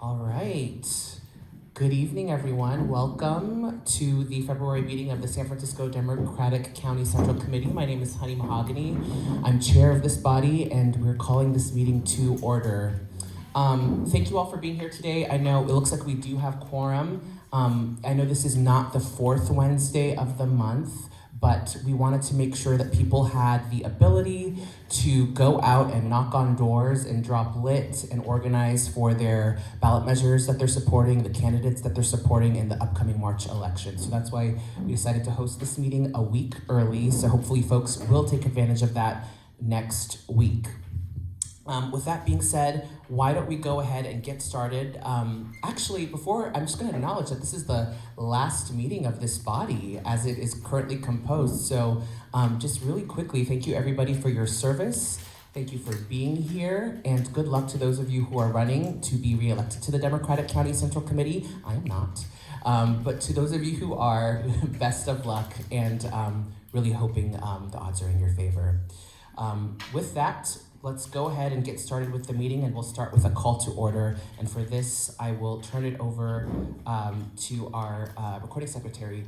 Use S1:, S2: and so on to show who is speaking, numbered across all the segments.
S1: All right. Good evening, everyone. Welcome to the February meeting of the San Francisco Democratic County Central Committee. My name is Honey Mahogany. I'm chair of this body, and we're calling this meeting to order. Thank you all for being here today. I know it looks like we do have quorum. I know this is not the fourth Wednesday of the month, but we wanted to make sure that people had the ability to go out and knock on doors and drop lit and organize for their ballot measures that they're supporting, the candidates that they're supporting in the upcoming March election. So that's why we decided to host this meeting a week early. So hopefully folks will take advantage of that next week. With that being said, why don't we go ahead and get started? Actually, before, I'm just going to acknowledge that this is the last meeting of this body as it is currently composed. So just really quickly, thank you everybody for your service. Thank you for being here, and good luck to those of you who are running to be reelected to the Democratic County Central Committee. I am not. But to those of you who are, best of luck, and really hoping the odds are in your favor. With that, let's go ahead and get started with the meeting, and we'll start with a call to order. And for this, I will turn it over to our recording secretary,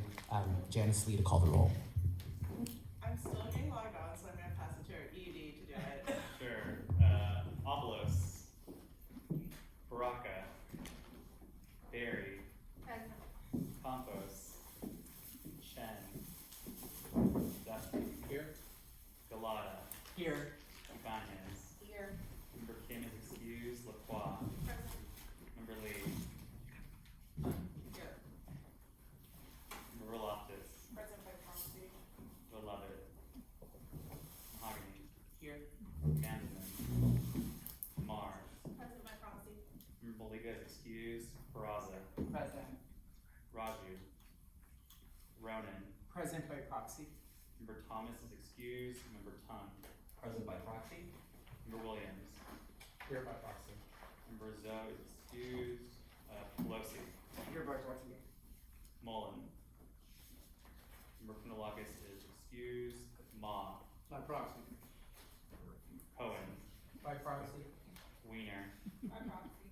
S1: Janice Lee, to call the roll.
S2: I'm still getting logged on, so I'm going to pass it to our ED to do it.
S3: Sure. Oblos, Baraka, Barry, Campos, Chen, Dusty,
S4: Here.
S3: Galata,
S4: Here.
S3: Ibanez,
S2: Here.
S3: Member Kim is excused, Lacroix, Member Lee,
S2: Here.
S3: Member Loftus,
S2: Present by proxy.
S3: Lovett, Mahogany,
S4: Here.
S3: Gansman, Mars,
S2: Present by proxy.
S3: Member Boliga is excused, Peraza,
S4: Present.
S3: Raju, Ronan,
S4: Present by proxy.
S3: Member Thomas is excused, Member Tung,
S4: Present by proxy.
S3: Member Williams,
S4: Here by proxy.
S3: Member Zoe is excused, Pelosi,
S4: Here by proxy.
S3: Mullen, Member Pinalakis is excused, Ma,
S4: By proxy.
S3: Cohen,
S4: By proxy.
S3: Wiener,
S2: By proxy.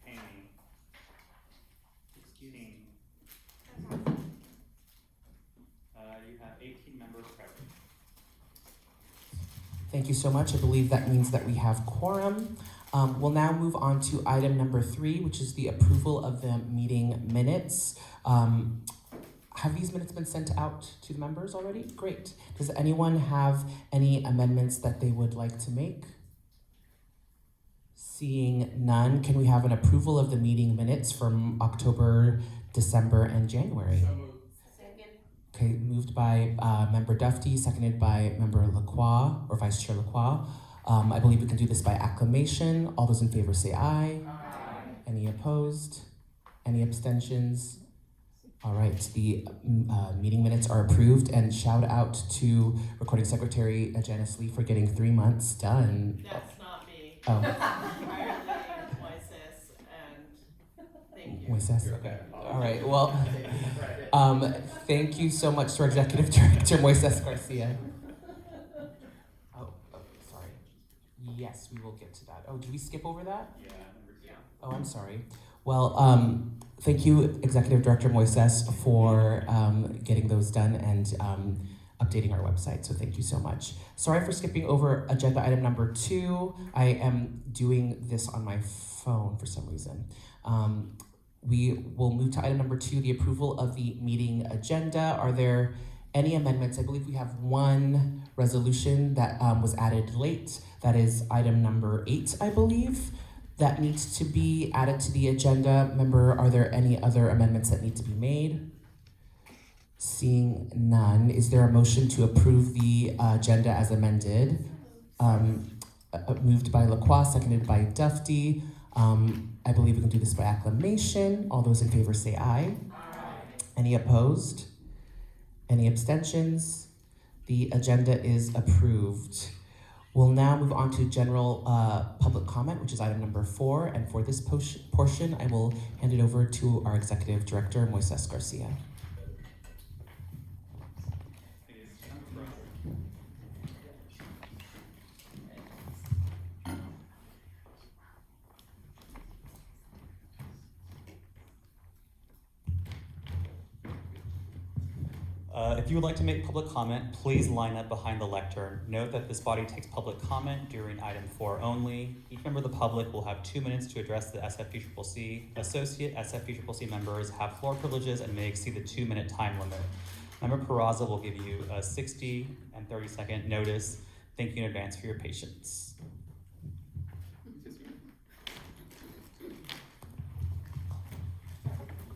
S3: Haney, King. You have 18 members present.
S1: Thank you so much. I believe that means that we have quorum. We'll now move on to item number 3, which is the approval of the meeting minutes. Have these minutes been sent out to the members already? Great. Does anyone have any amendments that they would like to make? Seeing none, can we have an approval of the meeting minutes from October, December, and January?
S4: So moved.
S2: Second.
S1: Okay, moved by Member Dufty, seconded by Member Lacroix, or Vice Chair Lacroix. I believe we can do this by acclamation. All those in favor say aye.
S4: Aye.
S1: Any opposed? Any abstentions? All right, the meeting minutes are approved, and shout out to Recording Secretary Janice Lee for getting 3 months done.
S2: That's not me.
S1: Oh,
S2: Entirely Moises, and thank you.
S1: Moises, okay. All right, well, thank you so much to our Executive Director, Moises Garcia. Oh, sorry. Yes, we will get to that. Oh, did we skip over that?
S3: Yeah, Member 2.
S1: Oh, I'm sorry. Well, thank you, Executive Director Moises, for getting those done and updating our website. So thank you so much. Sorry for skipping over agenda item number 2. I am doing this on my phone for some reason. We will move to item number 2, the approval of the meeting agenda. Are there any amendments? I believe we have one resolution that was added late. That is item number 8, I believe, that needs to be added to the agenda. Member, are there any other amendments that need to be made? Seeing none, is there a motion to approve the agenda as amended? Moved by Lacroix, seconded by Dufty. I believe we can do this by acclamation. All those in favor say aye.
S2: Aye.
S1: Any opposed? Any abstentions? The agenda is approved. We'll now move on to general public comment, which is item number 4. And for this portion, I will hand it over to our Executive Director, Moises Garcia.
S3: If you would like to make public comment, please line up behind the lectern. Note that this body takes public comment during item 4 only. Each member of the public will have 2 minutes to address the SFPCCC. Associate SFPCCC members have floor privileges and may exceed the 2-minute time limit. Member Peraza will give you a 60 and 30-second notice. Thank you in advance for your patience.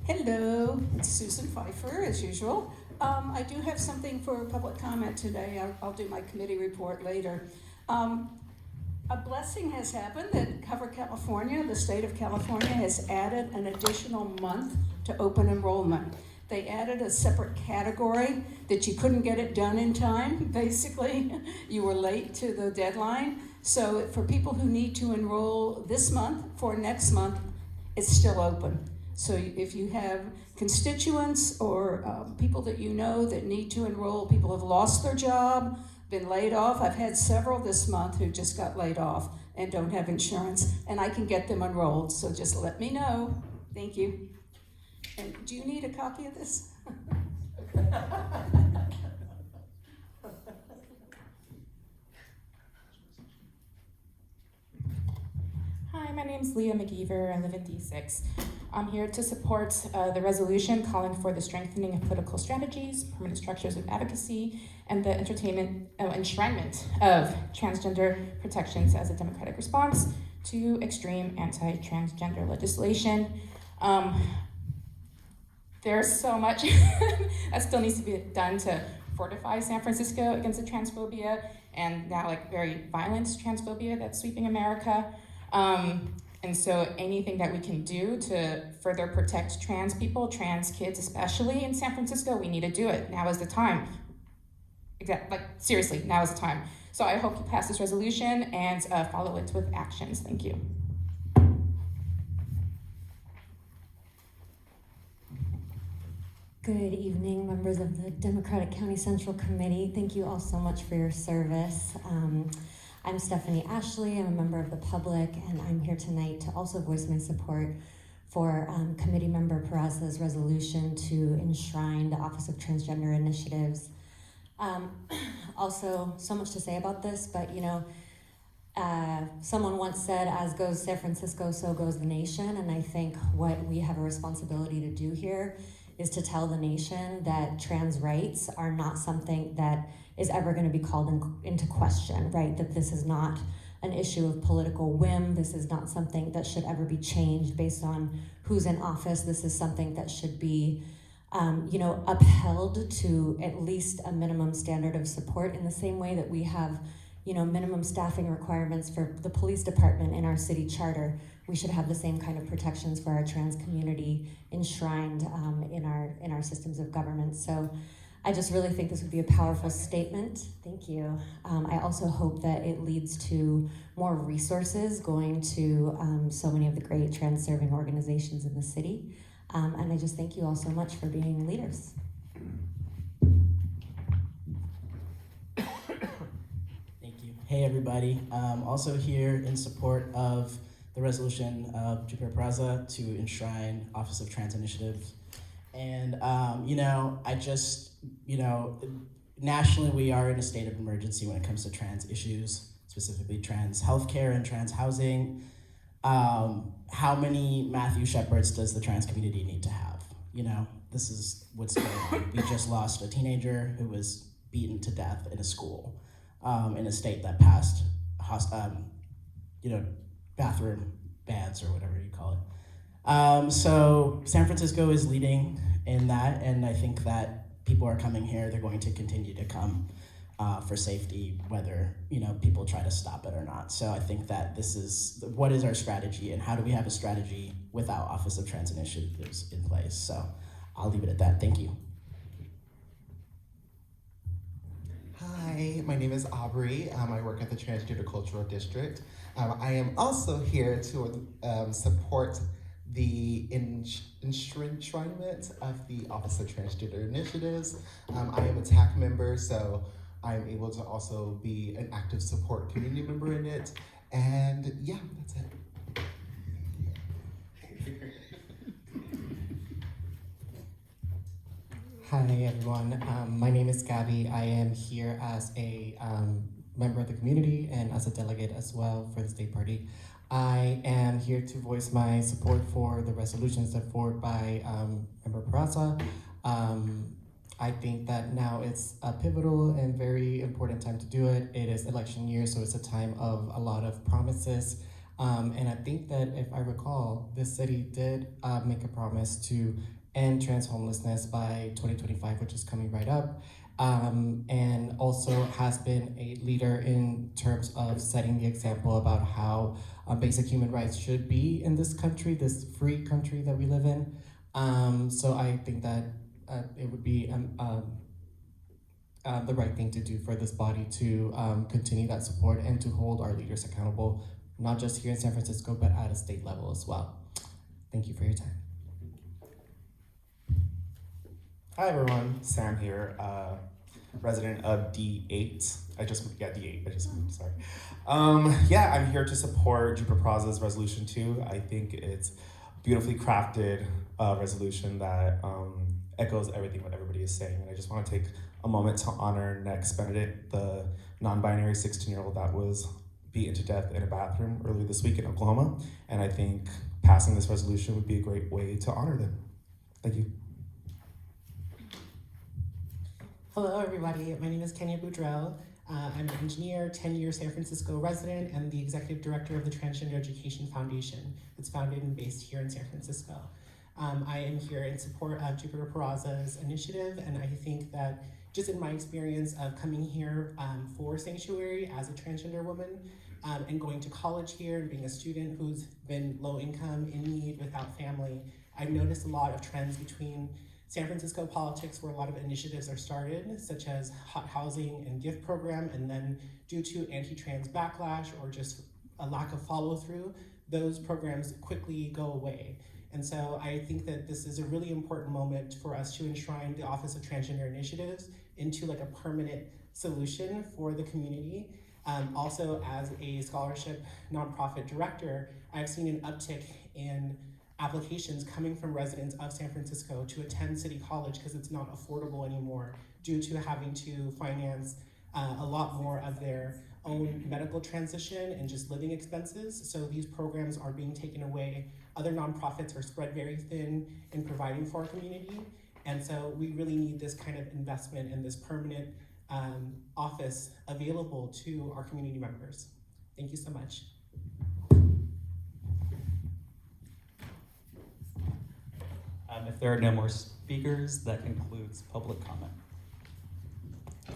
S5: Hello, it's Susan Pfeiffer, as usual. I do have something for public comment today. I'll do my committee report later. A blessing has happened that Cover California, the state of California, has added an additional month to open enrollment. They added a separate category that you couldn't get it done in time, basically. You were late to the deadline. So for people who need to enroll this month, for next month, it's still open. So if you have constituents or people that you know that need to enroll, people have lost their job, been laid off. I've had several this month who just got laid off and don't have insurance, and I can get them enrolled. So just let me know. Thank you. And do you need a copy of this?
S6: Hi, my name's Leah McGeever. I live in D6. I'm here to support the resolution calling for the strengthening of political strategies, permanent structures of advocacy, and the enshrinement of transgender protections as a democratic response to extreme anti-transgender legislation. There's so much that still needs to be done to fortify San Francisco against the transphobia and now like very violent transphobia that's sweeping America. And so anything that we can do to further protect trans people, trans kids especially in San Francisco, we need to do it. Now is the time. Seriously, now is the time. So I hope you pass this resolution and follow it with actions. Thank you.
S7: Good evening, members of the Democratic County Central Committee. Thank you all so much for your service. I'm Stephanie Ashley. I'm a member of the public, and I'm here tonight to also voice my support for Committee Member Peraza's resolution to enshrine the Office of Transgender Initiatives. Also, so much to say about this, but someone once said, as goes San Francisco, so goes the nation, and I think what we have a responsibility to do here is to tell the nation that trans rights are not something that is ever going to be called into question, right? That this is not an issue of political whim. This is not something that should ever be changed based on who's in office. This is something that should be, upheld to at least a minimum standard of support in the same way that we have, minimum staffing requirements for the police department in our city charter. We should have the same kind of protections for our trans community enshrined in our systems of government. So I just really think this would be a powerful statement. Thank you. I also hope that it leads to more resources going to so many of the great trans serving organizations in the city. And I just thank you all so much for being leaders.
S8: Thank you. Hey everybody. Also here in support of the resolution of Jupiter Peraza to enshrine Office of Trans Initiatives. And, nationally we are in a state of emergency when it comes to trans issues, specifically trans healthcare and trans housing. How many Matthew Shepherds does the trans community need to have? This is what's going on. We just lost a teenager who was beaten to death in a school in a state that passed, bathroom bans or whatever you call it. So San Francisco is leading in that, and I think that people are coming here. They're going to continue to come for safety, whether people try to stop it or not. So I think that this is what is our strategy, and how do we have a strategy without Office of Trans Initiatives in place? So I'll leave it at that. Thank you.
S9: Hi, my name is Aubrey. I work at the Transgender Cultural District. I am also here to support the enshrinement of the Office of Transgender Initiatives. I am a TAC member, so I am able to also be an active support community member in it. And yeah, that's it.
S10: Hi everyone, my name is Gabby. I am here as a member of the community and as a delegate as well for the state party. I am here to voice my support for the resolutions set forward by Member Peraza. I think that now it's a pivotal and very important time to do it. It is election year, so it's a time of a lot of promises. And I think that if I recall, this city did make a promise to end trans homelessness by 2025, which is coming right up. And also has been a leader in terms of setting the example about how basic human rights should be in this country, this free country that we live in. So I think that it would be the right thing to do for this body to continue that support and to hold our leaders accountable, not just here in San Francisco, but at a state level as well. Thank you for your time.
S11: Hi everyone, Sam here, resident of D8. D8, I just moved, sorry. Yeah, I'm here to support Jupiter Peraza's resolution 2. I think it's a beautifully crafted resolution that echoes everything what everybody is saying. And I just want to take a moment to honor Next Benedict, the non-binary 16-year-old that was beaten to death in a bathroom earlier this week in Oklahoma. And I think passing this resolution would be a great way to honor them. Thank you.
S12: Hello everybody, my name is Kenya Boudrell. I'm an engineer, 10-year San Francisco resident, and the executive director of the Transgender Education Foundation. It's founded and based here in San Francisco. I am here in support of Jupiter Peraza's initiative, and I think that just in my experience of coming here for sanctuary as a transgender woman, and going to college here and being a student who's been low income, in need, without family, I've noticed a lot of trends between San Francisco politics where a lot of initiatives are started, such as hot housing and gift program, and then due to anti-trans backlash or just a lack of follow through, those programs quickly go away. And so I think that this is a really important moment for us to enshrine the Office of Transgender Initiatives into like a permanent solution for the community. Also, as a scholarship nonprofit director, I've seen an uptick in applications coming from residents of San Francisco to attend City College because it's not affordable anymore due to having to finance a lot more of their own medical transition and just living expenses. So these programs are being taken away. Other nonprofits are spread very thin in providing for our community. And so we really need this kind of investment and this permanent office available to our community members. Thank you so much.
S3: If there are no more speakers, that concludes public comment.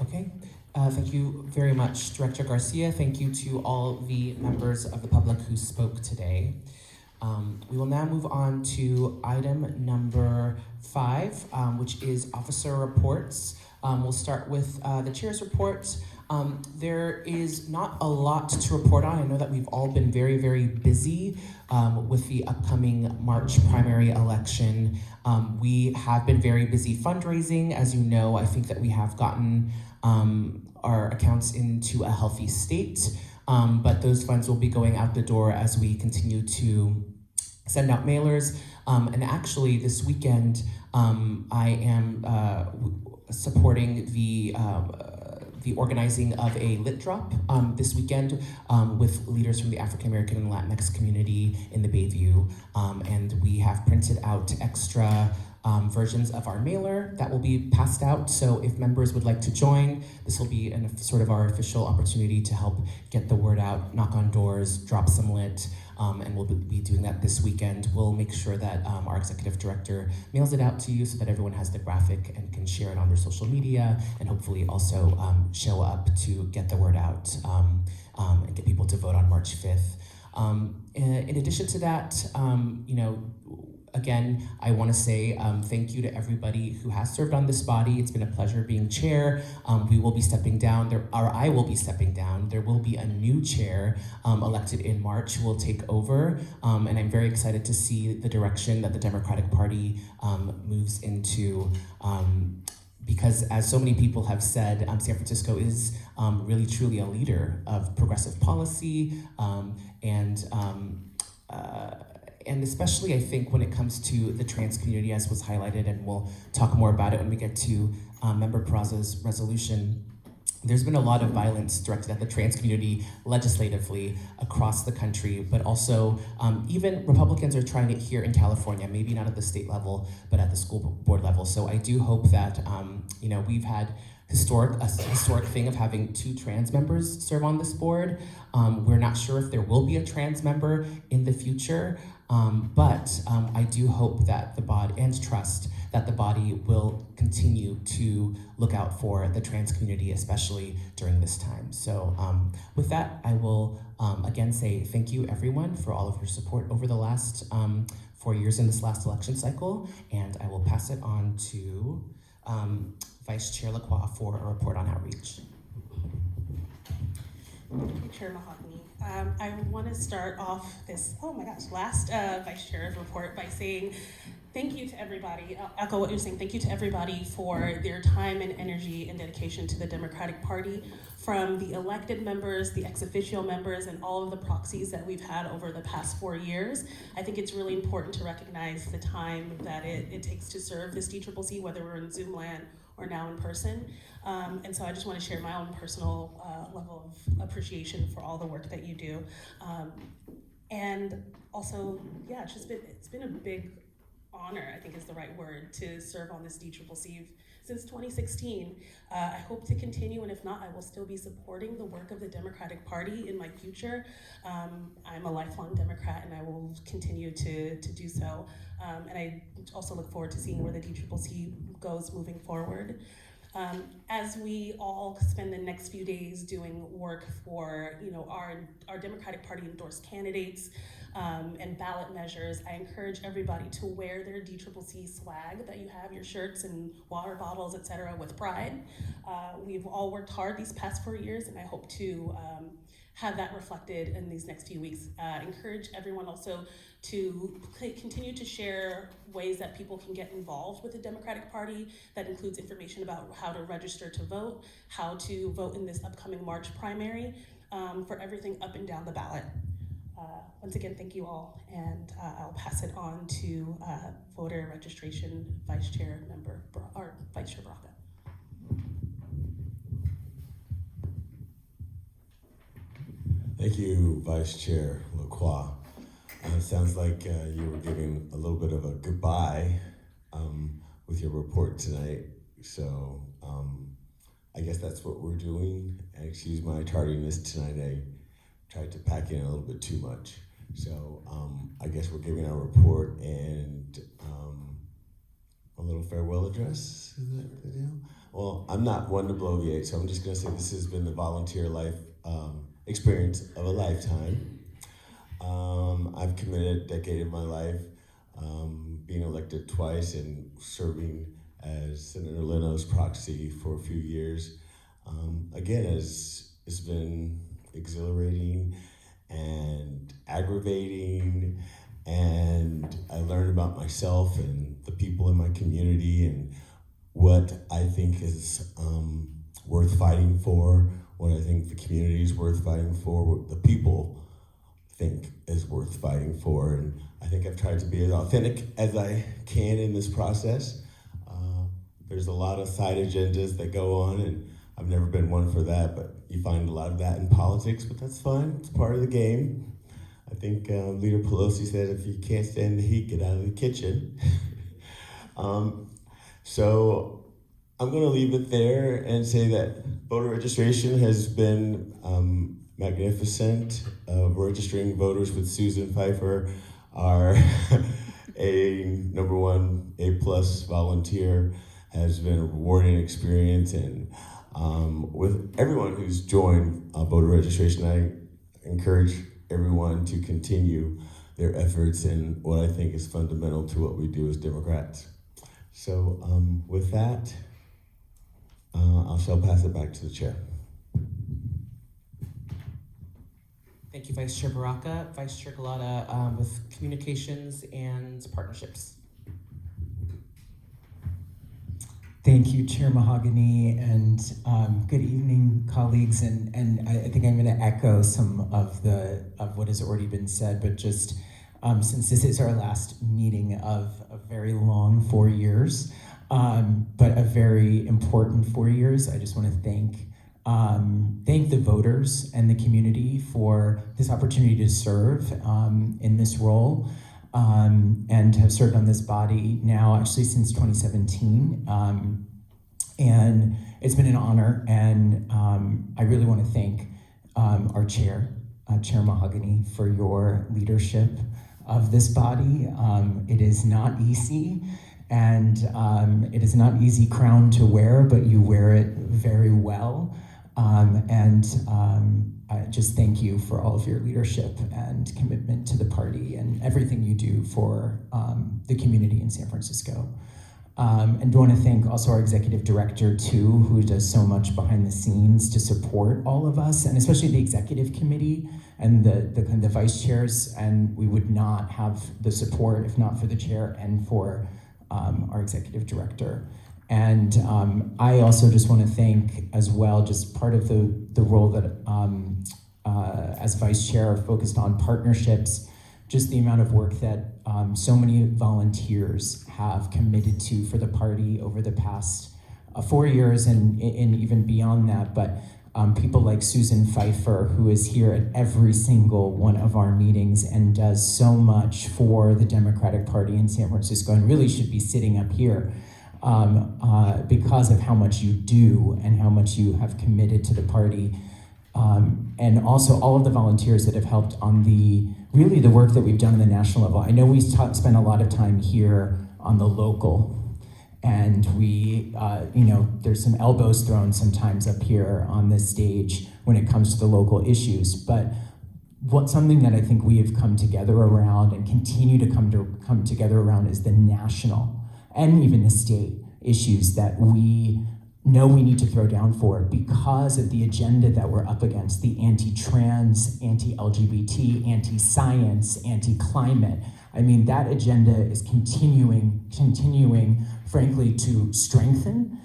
S1: Okay, thank you very much, Director Garcia. Thank you to all the members of the public who spoke today. We will now move on to item number 5, which is officer reports. We'll start with the chair's report. There is not a lot to report on. I know that we've all been very, very busy with the upcoming March primary election. We have been very busy fundraising. As you know, I think that we have gotten our accounts into a healthy state, but those funds will be going out the door as we continue to send out mailers. And actually this weekend, I am supporting the organizing of a lit drop this weekend with leaders from the African American and Latinx community in the Bayview. And we have printed out extra versions of our mailer that will be passed out. So if members would like to join, this will be sort of our official opportunity to help get the word out, knock on doors, drop some lit, and we'll be doing that this weekend. We'll make sure that our executive director mails it out to you so that everyone has the graphic and can share it on their social media, and hopefully also show up to get the word out and get people to vote on March 5th. In addition to that, again, I want to say thank you to everybody who has served on this body. It's been a pleasure being chair. We will be stepping down, or I will be stepping down. There will be a new chair elected in March who will take over. And I'm very excited to see the direction that the Democratic Party moves into. Because as so many people have said, San Francisco is really truly a leader of progressive policy and especially I think when it comes to the trans community, as was highlighted, and we'll talk more about it when we get to Member Peraza's resolution. There's been a lot of violence directed at the trans community legislatively across the country, but also even Republicans are trying it here in California, maybe not at the state level, but at the school board level. So I do hope that, we've had a historic thing of having 2 trans members serve on this board. We're not sure if there will be a trans member in the future, but I do hope that the body, and trust that the body will continue to look out for the trans community, especially during this time. So with that, I will again say thank you everyone for all of your support over the last 4 years in this last election cycle, and I will pass it on to Vice Chair Lacroix for a report on outreach.
S2: Thank you, Chair Mahogany. I want to start off this, last Vice Chair's report by saying thank you to everybody. I'll echo what you're saying. Thank you to everybody for their time and energy and dedication to the Democratic Party, from the elected members, the ex officio members, and all of the proxies that we've had over the past 4 years. I think it's really important to recognize the time that it takes to serve this DCCC, whether we're in Zoom land or now in person. And so I just want to share my own personal level of appreciation for all the work that you do. And also, it's been a big honor, I think is the right word, to serve on this DCCC since 2016. I hope to continue, and if not, I will still be supporting the work of the Democratic Party in my future. I'm a lifelong Democrat, and I will continue to do so. And I also look forward to seeing where the DCCC goes moving forward. As we all spend the next few days doing work for our Democratic Party endorsed candidates and ballot measures, I encourage everybody to wear their DCCC swag that you have, your shirts and water bottles, etc., with pride. We've all worked hard these past 4 years, and I hope to have that reflected in these next few weeks. Encourage everyone also to continue to share ways that people can get involved with the Democratic Party. That includes information about how to register to vote, how to vote in this upcoming March primary, for everything up and down the ballot. Once again, thank you all, and I'll pass it on to voter registration Vice Chair Baraka.
S13: Thank you, Vice Chair Lacroix. It sounds like you were giving a little bit of a goodbye with your report tonight. So I guess that's what we're doing. And excuse my tardiness tonight. I tried to pack in a little bit too much. So I guess we're giving our report and a little farewell address. Is that the deal? Well, I'm not one to bloviate, so I'm just gonna say this has been the volunteer life experience of a lifetime. I've committed a decade of my life being elected twice and serving as Senator Leno's proxy for a few years. Again, it's been exhilarating and aggravating, and I learned about myself and the people in my community and what I think is worth fighting for, what I think the community is worth fighting for, what the people think is worth fighting for. And I think I've tried to be as authentic as I can in this process. There's a lot of side agendas that go on, and I've never been one for that, but you find a lot of that in politics, but that's fine, it's part of the game. I think Leader Pelosi said, if you can't stand the heat, get out of the kitchen. So I'm gonna leave it there and say that voter registration has been magnificent. Registering voters with Susan Pfeiffer, our #1 A+ volunteer, has been a rewarding experience. And with everyone who's joined voter registration, I encourage everyone to continue their efforts in what I think is fundamental to what we do as Democrats. So with that, I shall pass it back to the chair.
S1: Thank you, Vice Chair Baraka. Vice Chair Galata with communications and partnerships.
S14: Thank you, Chair Mahogany, and good evening, colleagues. And I think I'm going to echo some of what has already been said, but just since this is our last meeting of a very long 4 years, but a very important 4 years. I just want to thank the voters and the community for this opportunity to serve in this role, and have served on this body now actually since 2017. And it's been an honor, and I really want to thank our chair, Chair Mahogany, for your leadership of this body. It is not easy, and it is not easy crown to wear, but you wear it very well. I just thank you for all of your leadership and commitment to the party and everything you do for the community in San Francisco. And I want to thank also our executive director too, who does so much behind the scenes to support all of us, and especially the executive committee and the vice chairs. And we would not have the support if not for the chair and for our executive director. And I also just want to thank as well, just part of the role that as vice chair focused on partnerships, just the amount of work that so many volunteers have committed to for the party over the past 4 years and even beyond that. But people like Susan Pfeiffer, who is here at every single one of our meetings and does so much for the Democratic Party in San Francisco, and really should be sitting up here because of how much you do and how much you have committed to the party. And also all of the volunteers that have helped on the work that we've done on the national level. I know we spend a lot of time here on the local, and we, there's some elbows thrown sometimes up here on this stage when it comes to the local issues. But something that I think we have come together around and continue to come together around is the national and even the state issues that we know we need to throw down for because of the agenda that we're up against, the anti-trans, anti-LGBT, anti-science, anti-climate. I mean, that agenda is continuing, frankly, to strengthen,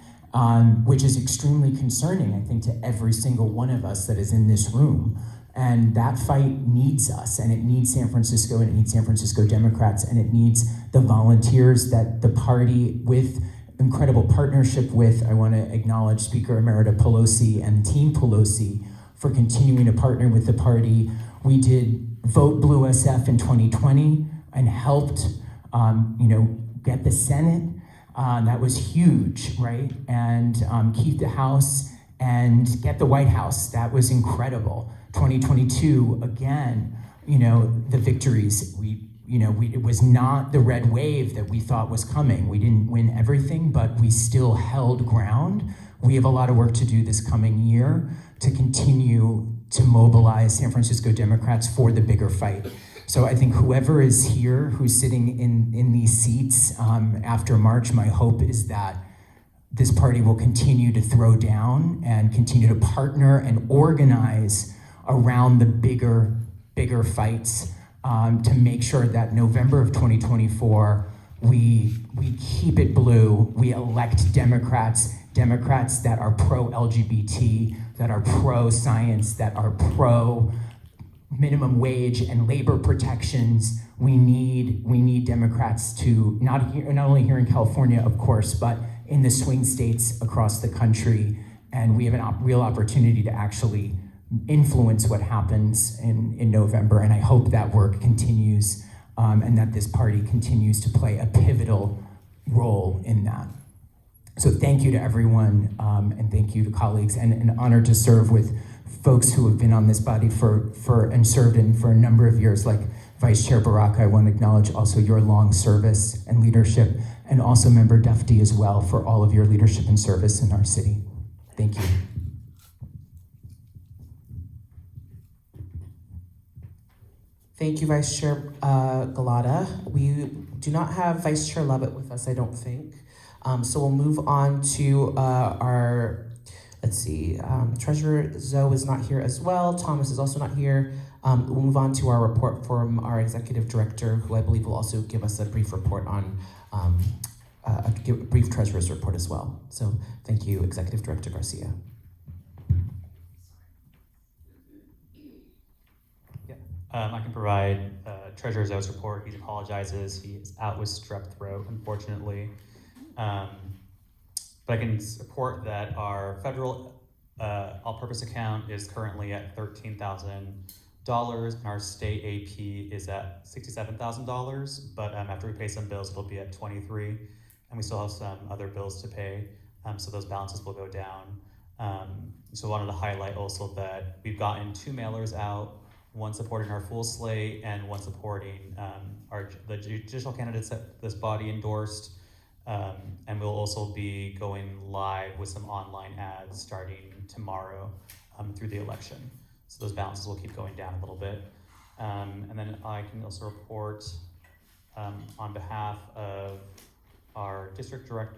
S14: which is extremely concerning, I think, to every single one of us that is in this room. And that fight needs us, and it needs San Francisco, and it needs San Francisco Democrats, and it needs the volunteers that the party, with incredible partnership with, I want to acknowledge Speaker Emerita Pelosi and Team Pelosi for continuing to partner with the party. We did Vote Blue SF in 2020 and helped, get the Senate. That was huge, right? And keep the House and get the White House. That was incredible. 2022, again, the victories. It was not the red wave that we thought was coming. We didn't win everything, but we still held ground. We have a lot of work to do this coming year to continue to mobilize San Francisco Democrats for the bigger fight. So I think whoever is here, who's sitting in these seats after March, my hope is that this party will continue to throw down and continue to partner and organize around the bigger fights, to make sure that November of 2024, we keep it blue. We elect Democrats that are pro-LGBT, that are pro-science, that are pro-minimum wage and labor protections. We need Democrats to, not only here in California, of course, but in the swing states across the country. And we have a real opportunity to actually influence what happens in November, and I hope that work continues, and that this party continues to play a pivotal role in that. So thank you to everyone, and thank you to colleagues, and an honor to serve with folks who have been on this body and served in for a number of years, like Vice Chair Baraka. I want to acknowledge also your long service and leadership, and also Member Dufty as well for all of your leadership and service in our city. Thank you.
S15: Thank you, Vice Chair Galata. We do not have Vice Chair Lovett with us, I don't think. So we'll move on to our, Treasurer Zoe is not here as well. Thomas is also not here. We'll move on to our report from our Executive Director, who I believe will also give us a brief report on, a brief Treasurer's report as well. So thank you, Executive Director Garcia.
S3: I can provide Treasurer Zoe's report. He apologizes. He is out with strep throat, unfortunately. But I can report that our federal all-purpose account is currently at $13,000, and our state AP is at $67,000. But after we pay some bills, it'll be at $23,000, and we still have some other bills to pay. So those balances will go down. So I wanted to highlight also that we've gotten 2 mailers out, one supporting our full slate and one supporting the judicial candidates that this body endorsed. And we'll also be going live with some online ads starting tomorrow through the election. So those balances will keep going down a little bit. And then I can also report on behalf of our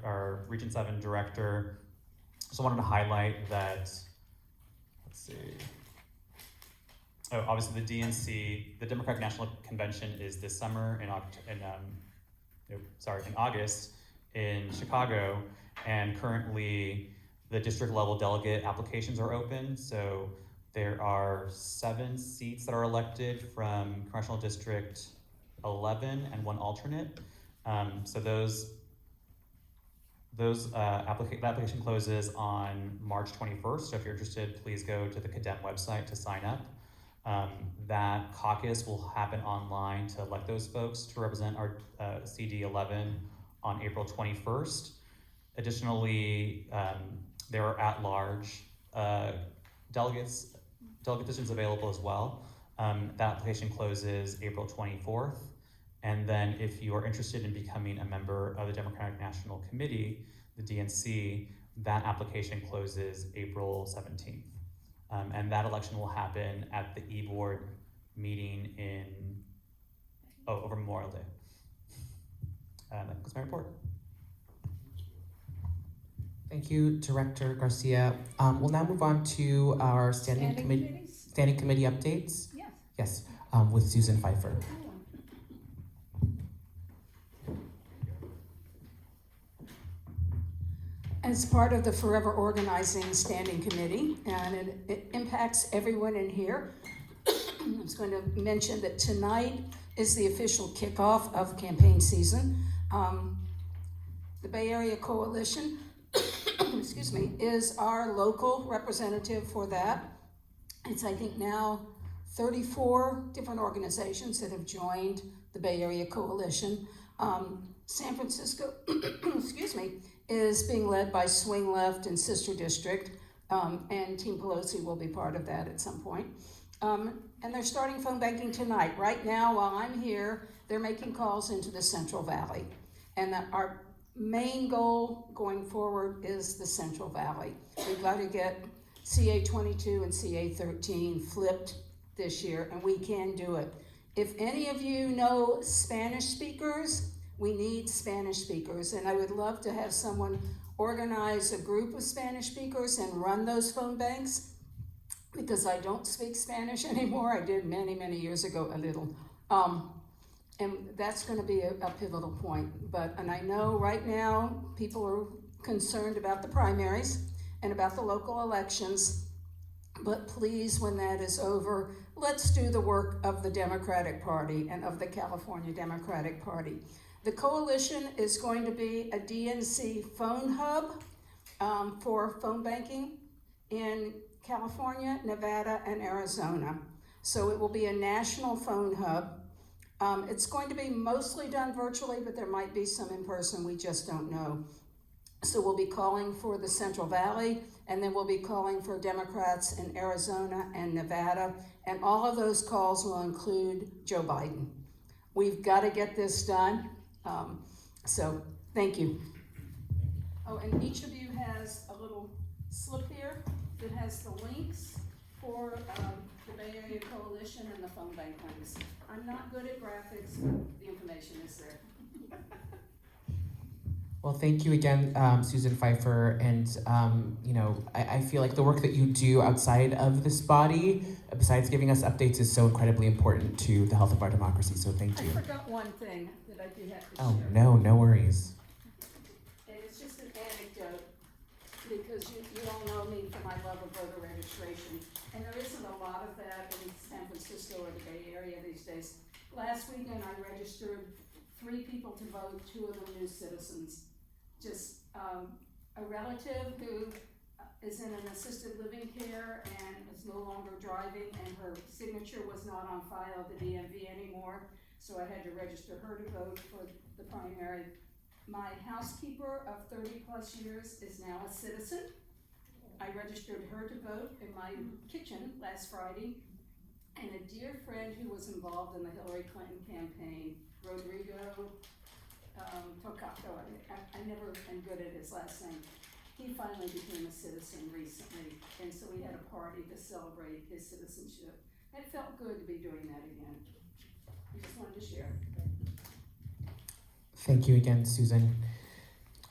S3: our Region 7 director. So I wanted to highlight that, let's see. Oh, obviously the DNC, the Democratic National Convention is this summer in August in Chicago, and currently the district level delegate applications are open. So there are 7 seats that are elected from Congressional District 11 and 1 alternate. So that application closes on March 21st. So if you're interested, please go to the CADEM website to sign up. That caucus will happen online to elect those folks to represent our CD11 on April 21st. Additionally, there are at-large delegate positions available as well. That application closes April 24th. And then if you are interested in becoming a member of the Democratic National Committee, the DNC, that application closes April 17th. And that election will happen at the E-Board meeting over Memorial Day. And that concludes my report.
S1: Thank you, Director Garcia. We'll now move on to our standing committee updates.
S5: Yes.
S1: Yes, with Susan Pfeiffer.
S5: As part of the Forever Organizing Standing Committee, and it impacts everyone in here, I was going to mention that tonight is the official kickoff of campaign season. The Bay Area Coalition, excuse me, is our local representative for that. It's, I think, now 34 different organizations that have joined the Bay Area Coalition. San Francisco, excuse me, is being led by Swing Left and Sister District, and Team Pelosi will be part of that at some point. And they're starting phone banking tonight. Right now, while I'm here, they're making calls into the Central Valley. And that our main goal going forward is the Central Valley. We've got to get CA 22 and CA 13 flipped this year, and we can do it. If any of you know Spanish speakers, we need Spanish speakers, and I would love to have someone organize a group of Spanish speakers and run those phone banks, because I don't speak Spanish anymore. I did many, many years ago, a little. And that's going to be a pivotal point. And I know right now people are concerned about the primaries and about the local elections, but please, when that is over, let's do the work of the Democratic Party and of the California Democratic Party. The coalition is going to be a DNC phone hub for phone banking in California, Nevada, and Arizona. So it will be a national phone hub. It's going to be mostly done virtually, but there might be some in person, we just don't know. So we'll be calling for the Central Valley, and then we'll be calling for Democrats in Arizona and Nevada, and all of those calls will include Joe Biden. We've got to get this done. So thank you. Oh, and each of you has a little slip here that has the links for the Bay Area Coalition and the phone bank links. I'm not good at graphics, but the information is there.
S1: Well, thank you again, Susan Pfeiffer, and I feel like the work that you do outside of this body, besides giving us updates, is so incredibly important to the health of our democracy, so thank you.
S5: I forgot one thing that I do have to
S1: Oh,
S5: share.
S1: no worries.
S5: And it's just an anecdote, because you all know me for my love of voter registration, and there isn't a lot of that in San Francisco or the Bay Bay Area these days. Last weekend I registered 3 people to vote, 2 of them new citizens. Just a relative who is in an assisted living care and is no longer driving, and her signature was not on file at the DMV anymore, so I had to register her to vote for the primary. My housekeeper of 30 plus years is now a citizen. I registered her to vote in my kitchen last Friday, and a dear friend who was involved in the Hillary Clinton campaign, Rodrigo Tocato, I never am good at his last name. He finally became a citizen recently, and so we had a party to celebrate his citizenship. It felt good to be doing that again. I just wanted to share.
S15: Thank you again, Susan.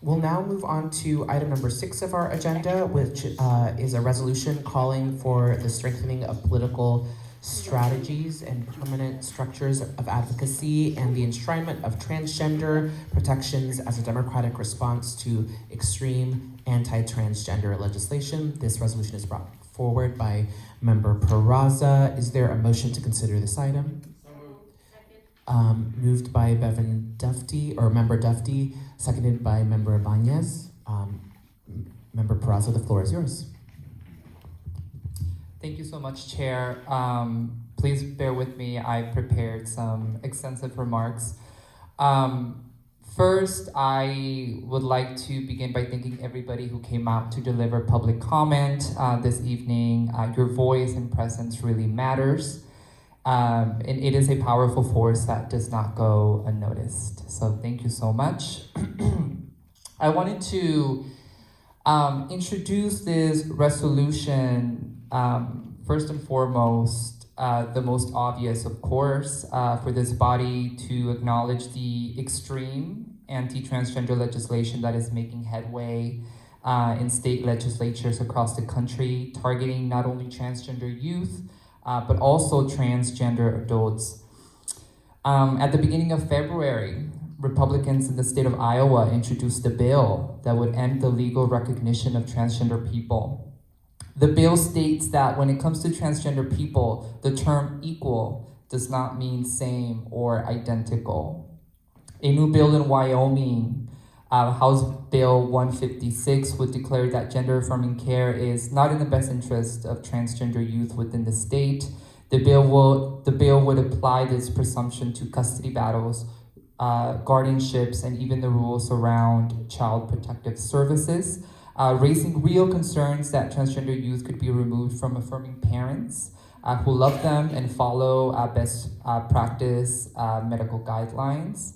S15: We'll now move on to item number 6 of our agenda, which is a resolution calling for the strengthening of political strategies and permanent structures of advocacy and the enshrinement of transgender protections as a democratic response to extreme anti-transgender legislation. This resolution is brought forward by Member Peraza. Is there a motion to consider this item? Moved by Bevan Dufty, or Member Dufty, seconded by Member Banez. Member Peraza, the floor is yours.
S16: Thank you so much, Chair. Please bear with me. I prepared some extensive remarks. First, I would like to begin by thanking everybody who came out to deliver public comment this evening. Your voice and presence really matters. And it is a powerful force that does not go unnoticed. So thank you so much. I wanted to introduce this resolution first and foremost, the most obvious, of course, for this body to acknowledge the extreme anti-transgender legislation that is making headway in state legislatures across the country, targeting not only transgender youth, but also transgender adults. At the beginning of February, Republicans in the state of Iowa introduced a bill that would end the legal recognition of transgender people. The bill states that when it comes to transgender people, the term equal does not mean same or identical. A new bill in Wyoming, House Bill 156, would declare that gender-affirming care is not in the best interest of transgender youth within the state. The bill would apply this presumption to custody battles, guardianships, and even the rules around child protective services, raising real concerns that transgender youth could be removed from affirming parents who love them and follow best practice medical guidelines.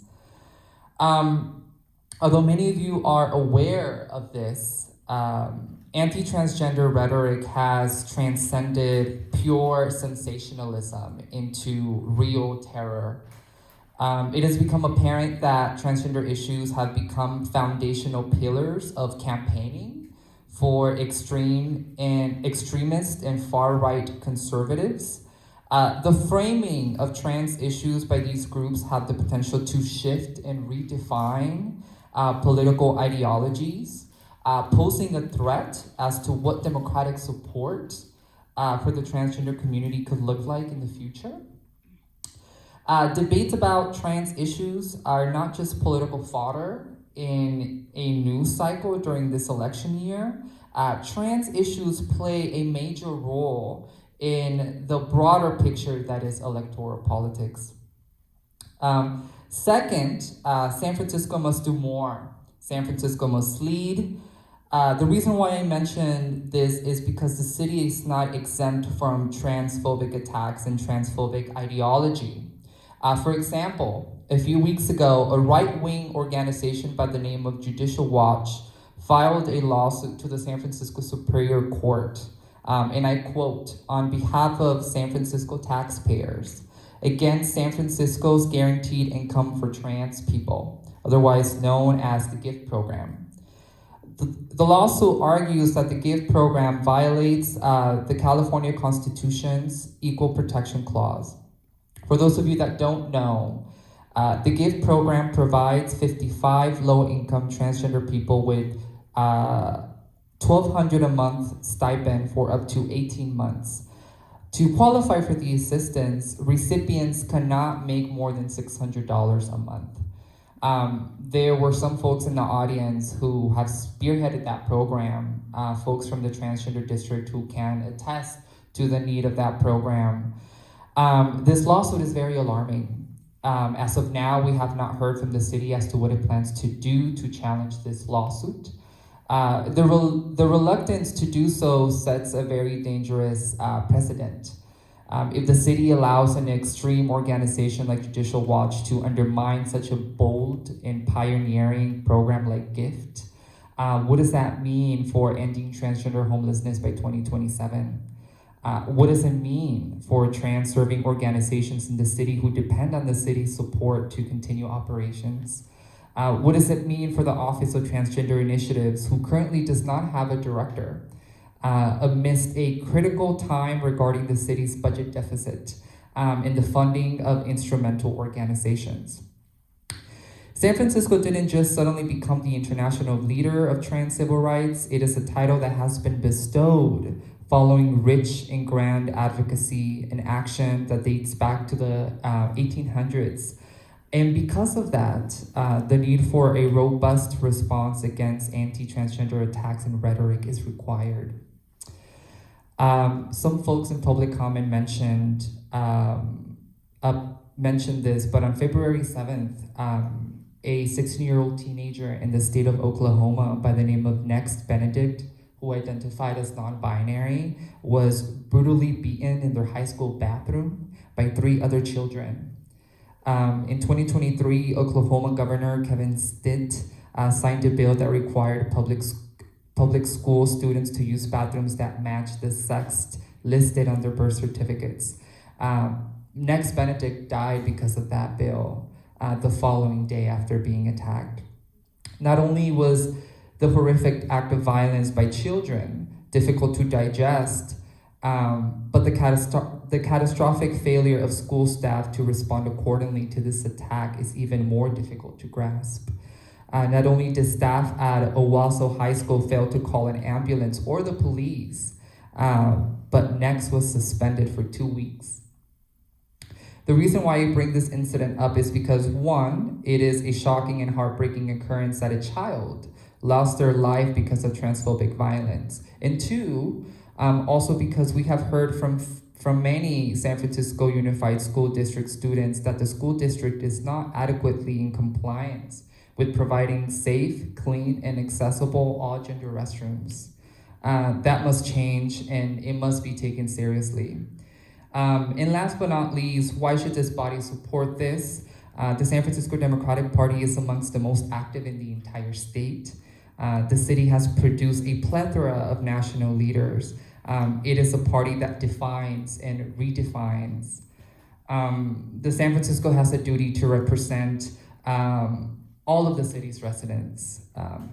S16: Although many of you are aware of this, anti-transgender rhetoric has transcended pure sensationalism into real terror. It has become apparent that transgender issues have become foundational pillars of campaigning for extremist and far-right conservatives. The framing of trans issues by these groups have the potential to shift and redefine political ideologies, posing a threat as to what democratic support for the transgender community could look like in the future. Debates about trans issues are not just political fodder in a news cycle during this election year. Trans issues play a major role in the broader picture that is electoral politics. Second, San Francisco must do more. San Francisco must lead. The reason why I mention this is because the city is not exempt from transphobic attacks and transphobic ideology. For example, a few weeks ago, a right-wing organization by the name of Judicial Watch filed a lawsuit to the San Francisco Superior Court, and I quote, "On behalf of San Francisco taxpayers, against San Francisco's guaranteed income for trans people, otherwise known as the GIFT program." The lawsuit argues that the GIFT program violates the California Constitution's Equal Protection Clause. For those of you that don't know, the GIFT program provides 55 low-income transgender people with $1,200 a month stipend for up to 18 months To qualify for the assistance, recipients cannot make more than $600 a month. There were some folks in the audience who have spearheaded that program, folks from the transgender district who can attest to the need of that program. This lawsuit is very alarming. As of now, we have not heard from the city as to what it plans to do to challenge this lawsuit. The reluctance to do so sets a very dangerous precedent. If the city allows an extreme organization like Judicial Watch to undermine such a bold and pioneering program like GIFT, what does that mean for ending transgender homelessness by 2027? What does it mean for trans-serving organizations in the city who depend on the city's support to continue operations? What does it mean for the Office of Transgender Initiatives, who currently does not have a director, amidst a critical time regarding the city's budget deficit in the funding of instrumental organizations? San Francisco didn't just suddenly become the international leader of trans civil rights. It is a title that has been bestowed following rich and grand advocacy and action that dates back to the 1800s. And because of that, the need for a robust response against anti-transgender attacks and rhetoric is required. Some folks in public comment mentioned this, but on February 7th, a 16-year-old teenager in the state of Oklahoma by the name of Next Benedict, who identified as non-binary, was brutally beaten in their high school bathroom by 3 other children. In 2023, Oklahoma Governor Kevin Stitt signed a bill that required public school students to use bathrooms that match the sex listed on their birth certificates. Next Benedict died because of that bill the following day after being attacked. Not only was the horrific act of violence by children difficult to digest, but the catastrophic failure of school staff to respond accordingly to this attack is even more difficult to grasp. Not only did staff at Owasso High School fail to call an ambulance or the police, but Next was suspended for 2 weeks. The reason why I bring this incident up is because, one, it is a shocking and heartbreaking occurrence that a child lost their life because of transphobic violence. And two, also because we have heard from many San Francisco Unified School District students that the school district is not adequately in compliance with providing safe, clean, and accessible all-gender restrooms. That must change, and it must be taken seriously. And last but not least, why should this body support this? The San Francisco Democratic Party is amongst the most active in the entire state. The city has produced a plethora of national leaders. It is a party that defines and redefines. The San Francisco has a duty to represent all of the city's residents.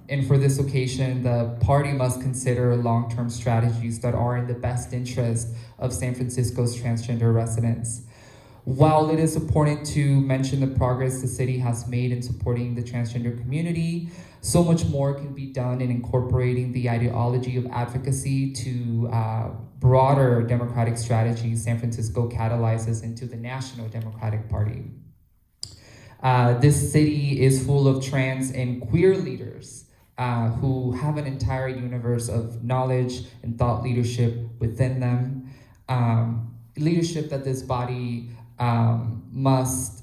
S16: And for this occasion, the party must consider long-term strategies that are in the best interest of San Francisco's transgender residents. While it is important to mention the progress the city has made in supporting the transgender community, so much more can be done in incorporating the ideology of advocacy to broader democratic strategies San Francisco catalyzes into the National Democratic Party. This city is full of trans and queer leaders who have an entire universe of knowledge and thought leadership within them. Leadership that this body must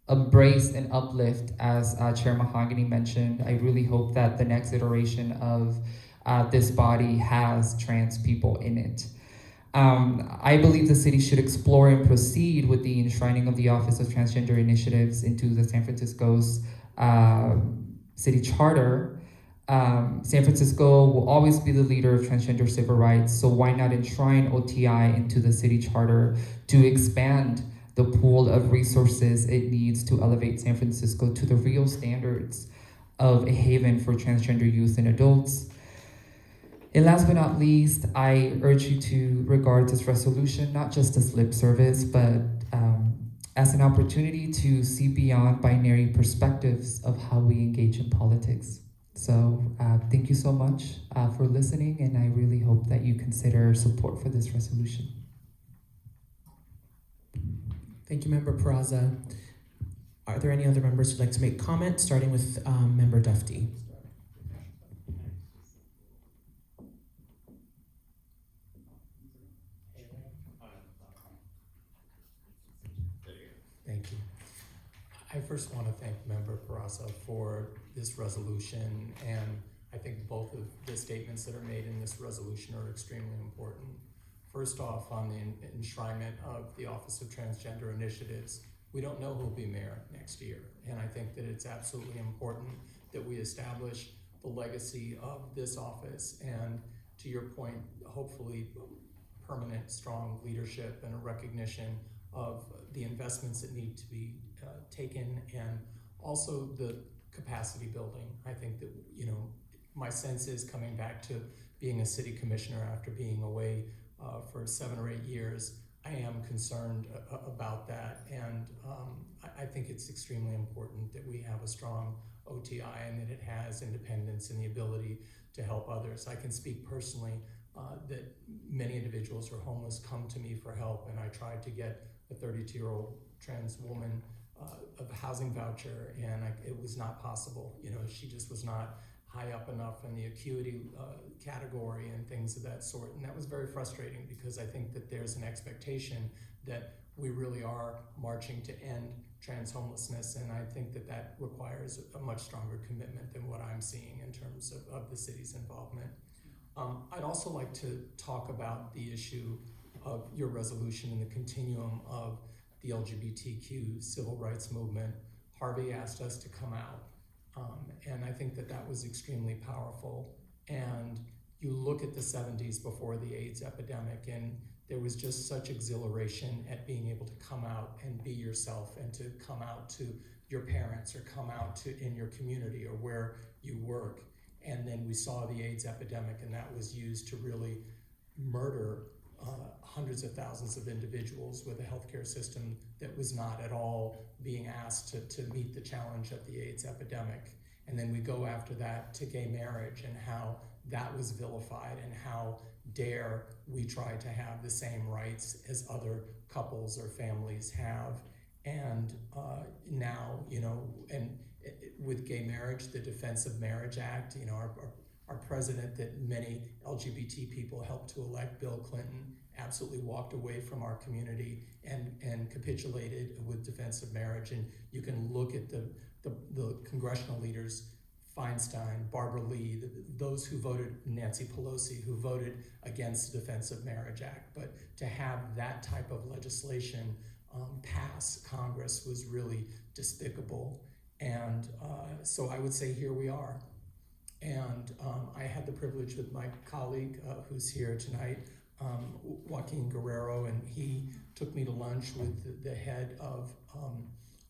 S16: embrace and uplift, as Chair Mahogany mentioned. I really hope that the next iteration of this body has trans people in it. I believe the city should explore and proceed with the enshrining of the Office of Transgender Initiatives into the San Francisco's city charter. San Francisco will always be the leader of transgender civil rights, so why not enshrine OTI into the city charter to expand the pool of resources it needs to elevate San Francisco to the real standards of a haven for transgender youth and adults. And last but not least, I urge you to regard this resolution not just as lip service, but as an opportunity to see beyond binary perspectives of how we engage in politics. So thank you so much for listening, and I really hope that you consider support for this resolution.
S1: Thank you, Member Peraza. Are there any other members who'd like to make comment, starting with Member Dufty?
S17: Thank you. I first want to thank Member Peraza for this resolution, and I think both of the statements that are made in this resolution are extremely important. First off, on the enshrinement of the Office of Transgender Initiatives, we don't know who'll be mayor next year, and I think that it's absolutely important that we establish the legacy of this office and, to your point, hopefully permanent, strong leadership and a recognition of the investments that need to be taken, and also the capacity building. I think that, you know, my sense is, coming back to being a city commissioner after being away for 7 or 8 years, I am concerned about that, and I think it's extremely important that we have a strong OTI and that it has independence and the ability to help others. I can speak personally that many individuals who are homeless come to me for help, and I tried to get a 32-year-old trans woman a housing voucher, and it was not possible. You know, she just was not high up enough in the acuity category and things of that sort. And that was very frustrating, because I think that there's an expectation that we really are marching to end trans homelessness, and I think that that requires a much stronger commitment than what I'm seeing in terms of the city's involvement. I'd also like to talk about the issue of your resolution and the continuum of the LGBTQ civil rights movement. Harvey asked us to come out, and I think that that was extremely powerful. And you look at the 70s before the AIDS epidemic, and there was just such exhilaration at being able to come out and be yourself, and to come out to your parents, or come out to in your community or where you work. And then we saw the AIDS epidemic, and that was used to really murder hundreds of thousands of individuals with a healthcare system that was not at all being asked to meet the challenge of the AIDS epidemic. And then we go after that to gay marriage, and how that was vilified, and how dare we try to have the same rights as other couples or families have. And now, you know, and with gay marriage, the Defense of Marriage Act, you know, our president that many LGBT people helped to elect, Bill Clinton, absolutely walked away from our community and capitulated with Defense of Marriage. And you can look at the congressional leaders, Feinstein, Barbara Lee, those who voted, Nancy Pelosi, who voted against the Defense of Marriage Act. But to have that type of legislation pass Congress was really despicable. And so I would say here we are. And I had the privilege with my colleague who's here tonight, Joaquin Guerrero, and he took me to lunch with the head of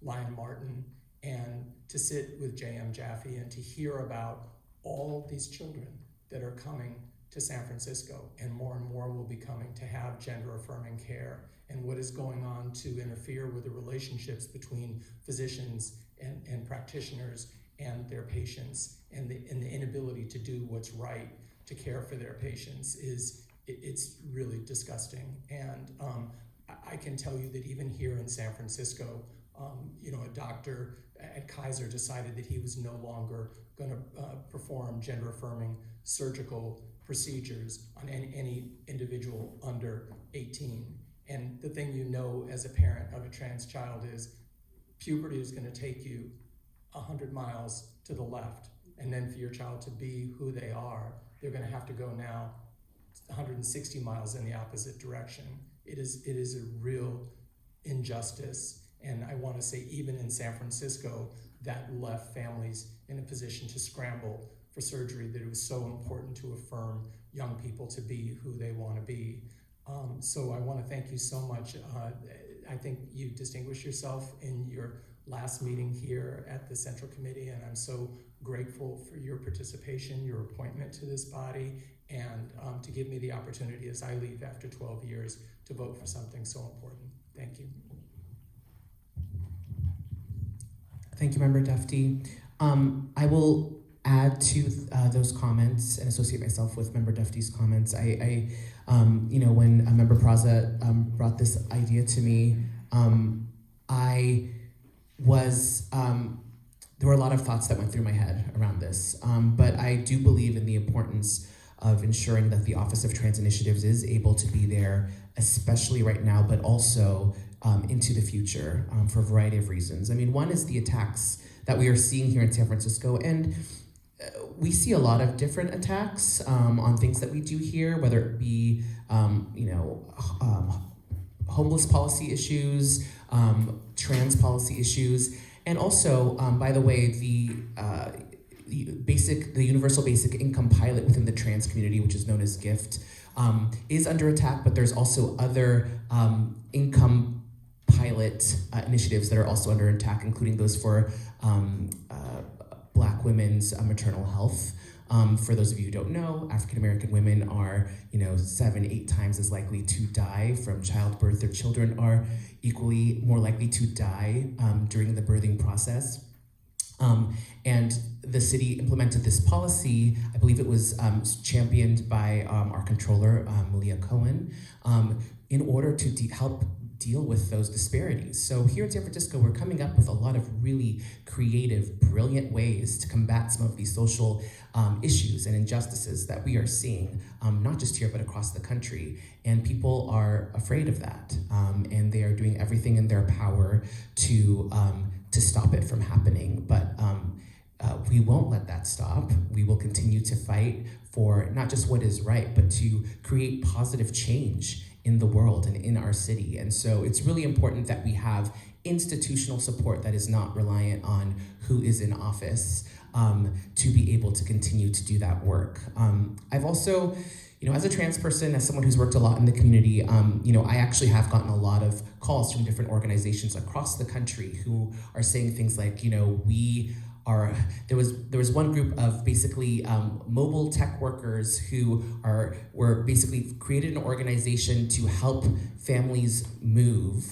S17: Lion Martin, and to sit with J.M. Jaffe and to hear about all these children that are coming to San Francisco, and more will be coming to have gender-affirming care, and what is going on to interfere with the relationships between physicians and practitioners and their patients, and the inability to do what's right to care for their patients it's really disgusting. And I can tell you that even here in San Francisco, you know, a doctor at Kaiser decided that he was no longer going to perform gender-affirming surgical procedures on any individual under 18. And the thing you know as a parent of a trans child is puberty is going to take you 100 miles to the left, and then for your child to be who they are, they're going to have to go now 160 miles in the opposite direction. It is a real injustice, and I want to say even in San Francisco, that left families in a position to scramble for surgery that it was so important to affirm young people to be who they want to be. So I want to thank you so much. I think you distinguished yourself in your last meeting here at the Central Committee, and I'm so grateful for your participation, your appointment to this body, and to give me the opportunity as I leave after 12 years to vote for something so important. Thank you.
S1: Thank you, Member Dufty. I will
S15: add to those comments and associate myself with Member Duffy's comments. I when Member Praza brought this idea to me, I was, there were a lot of thoughts that went through my head around this, but I do believe in the importance of ensuring that the Office of Trans Initiatives is able to be there, especially right now, but also into the future for a variety of reasons. I mean, one is the attacks that we are seeing here in San Francisco, and we see a lot of different attacks on things that we do here, whether it be, homeless policy issues, trans policy issues, and also, by the way, the universal basic income pilot within the trans community, which is known as GIFT, is under attack, but there's also other income pilot initiatives that are also under attack, including those for Black women's maternal health. For those of you who don't know, African American women are 7-8 times as likely to die from childbirth. Their children are equally more likely to die during the birthing process. And the city implemented this policy. I believe it was championed by our controller, Malia Cohen, in order to help deal with those disparities. So here in San Francisco, we're coming up with a lot of really creative, brilliant ways to combat some of these social issues and injustices that we are seeing, not just here, but across the country. And people are afraid of that. And they are doing everything in their power to stop it from happening. But we won't let that stop. We will continue to fight for not just what is right, but to create positive change in the world and in our city. And so it's really important that we have institutional support that is not reliant on who is in office to be able to continue to do that work. I've also, as a trans person, as someone who's worked a lot in the community, I actually have gotten a lot of calls from different organizations across the country who are saying things like, there was one group of basically mobile tech workers who were basically created an organization to help families move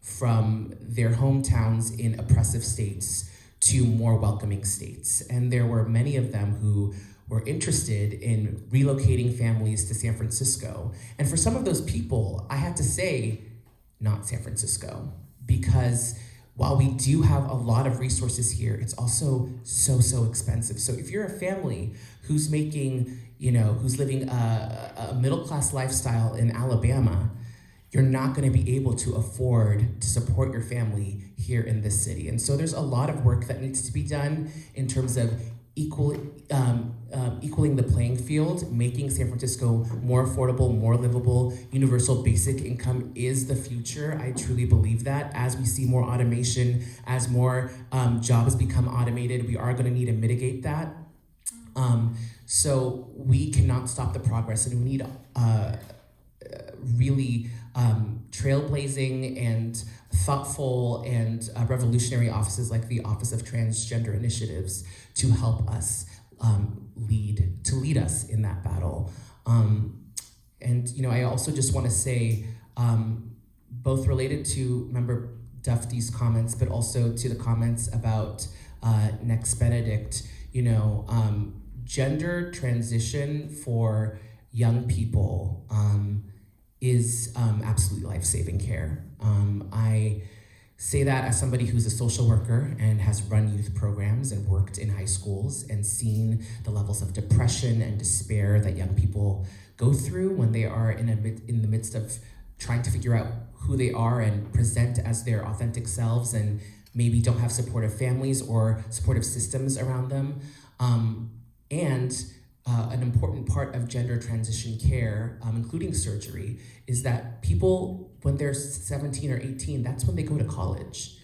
S15: from their hometowns in oppressive states to more welcoming states. And there were many of them who were interested in relocating families to San Francisco. And for some of those people, I had to say, not San Francisco, because while we do have a lot of resources here, it's also so expensive. So if you're a family who's making, who's living a middle-class lifestyle in Alabama, you're not gonna be able to afford to support your family here in this city. And so there's a lot of work that needs to be done in terms of equaling the playing field, making San Francisco more affordable, more livable. Universal basic income is the future. I truly believe that. As we see more automation, as more jobs become automated, we are going to need to mitigate that. So we cannot stop the progress, and we need really trailblazing and thoughtful and revolutionary offices like the Office of Transgender Initiatives to help us lead us in that battle. And I also just want to say, both related to Member Duffy's comments, but also to the comments about Next Benedict, gender transition for young people is absolutely life-saving care. I say that as somebody who's a social worker and has run youth programs and worked in high schools and seen the levels of depression and despair that young people go through when they are in the midst of trying to figure out who they are and present as their authentic selves, and maybe don't have supportive families or supportive systems around them. An important part of gender transition care, including surgery, is that people, when they're 17 or 18, that's when they go to college.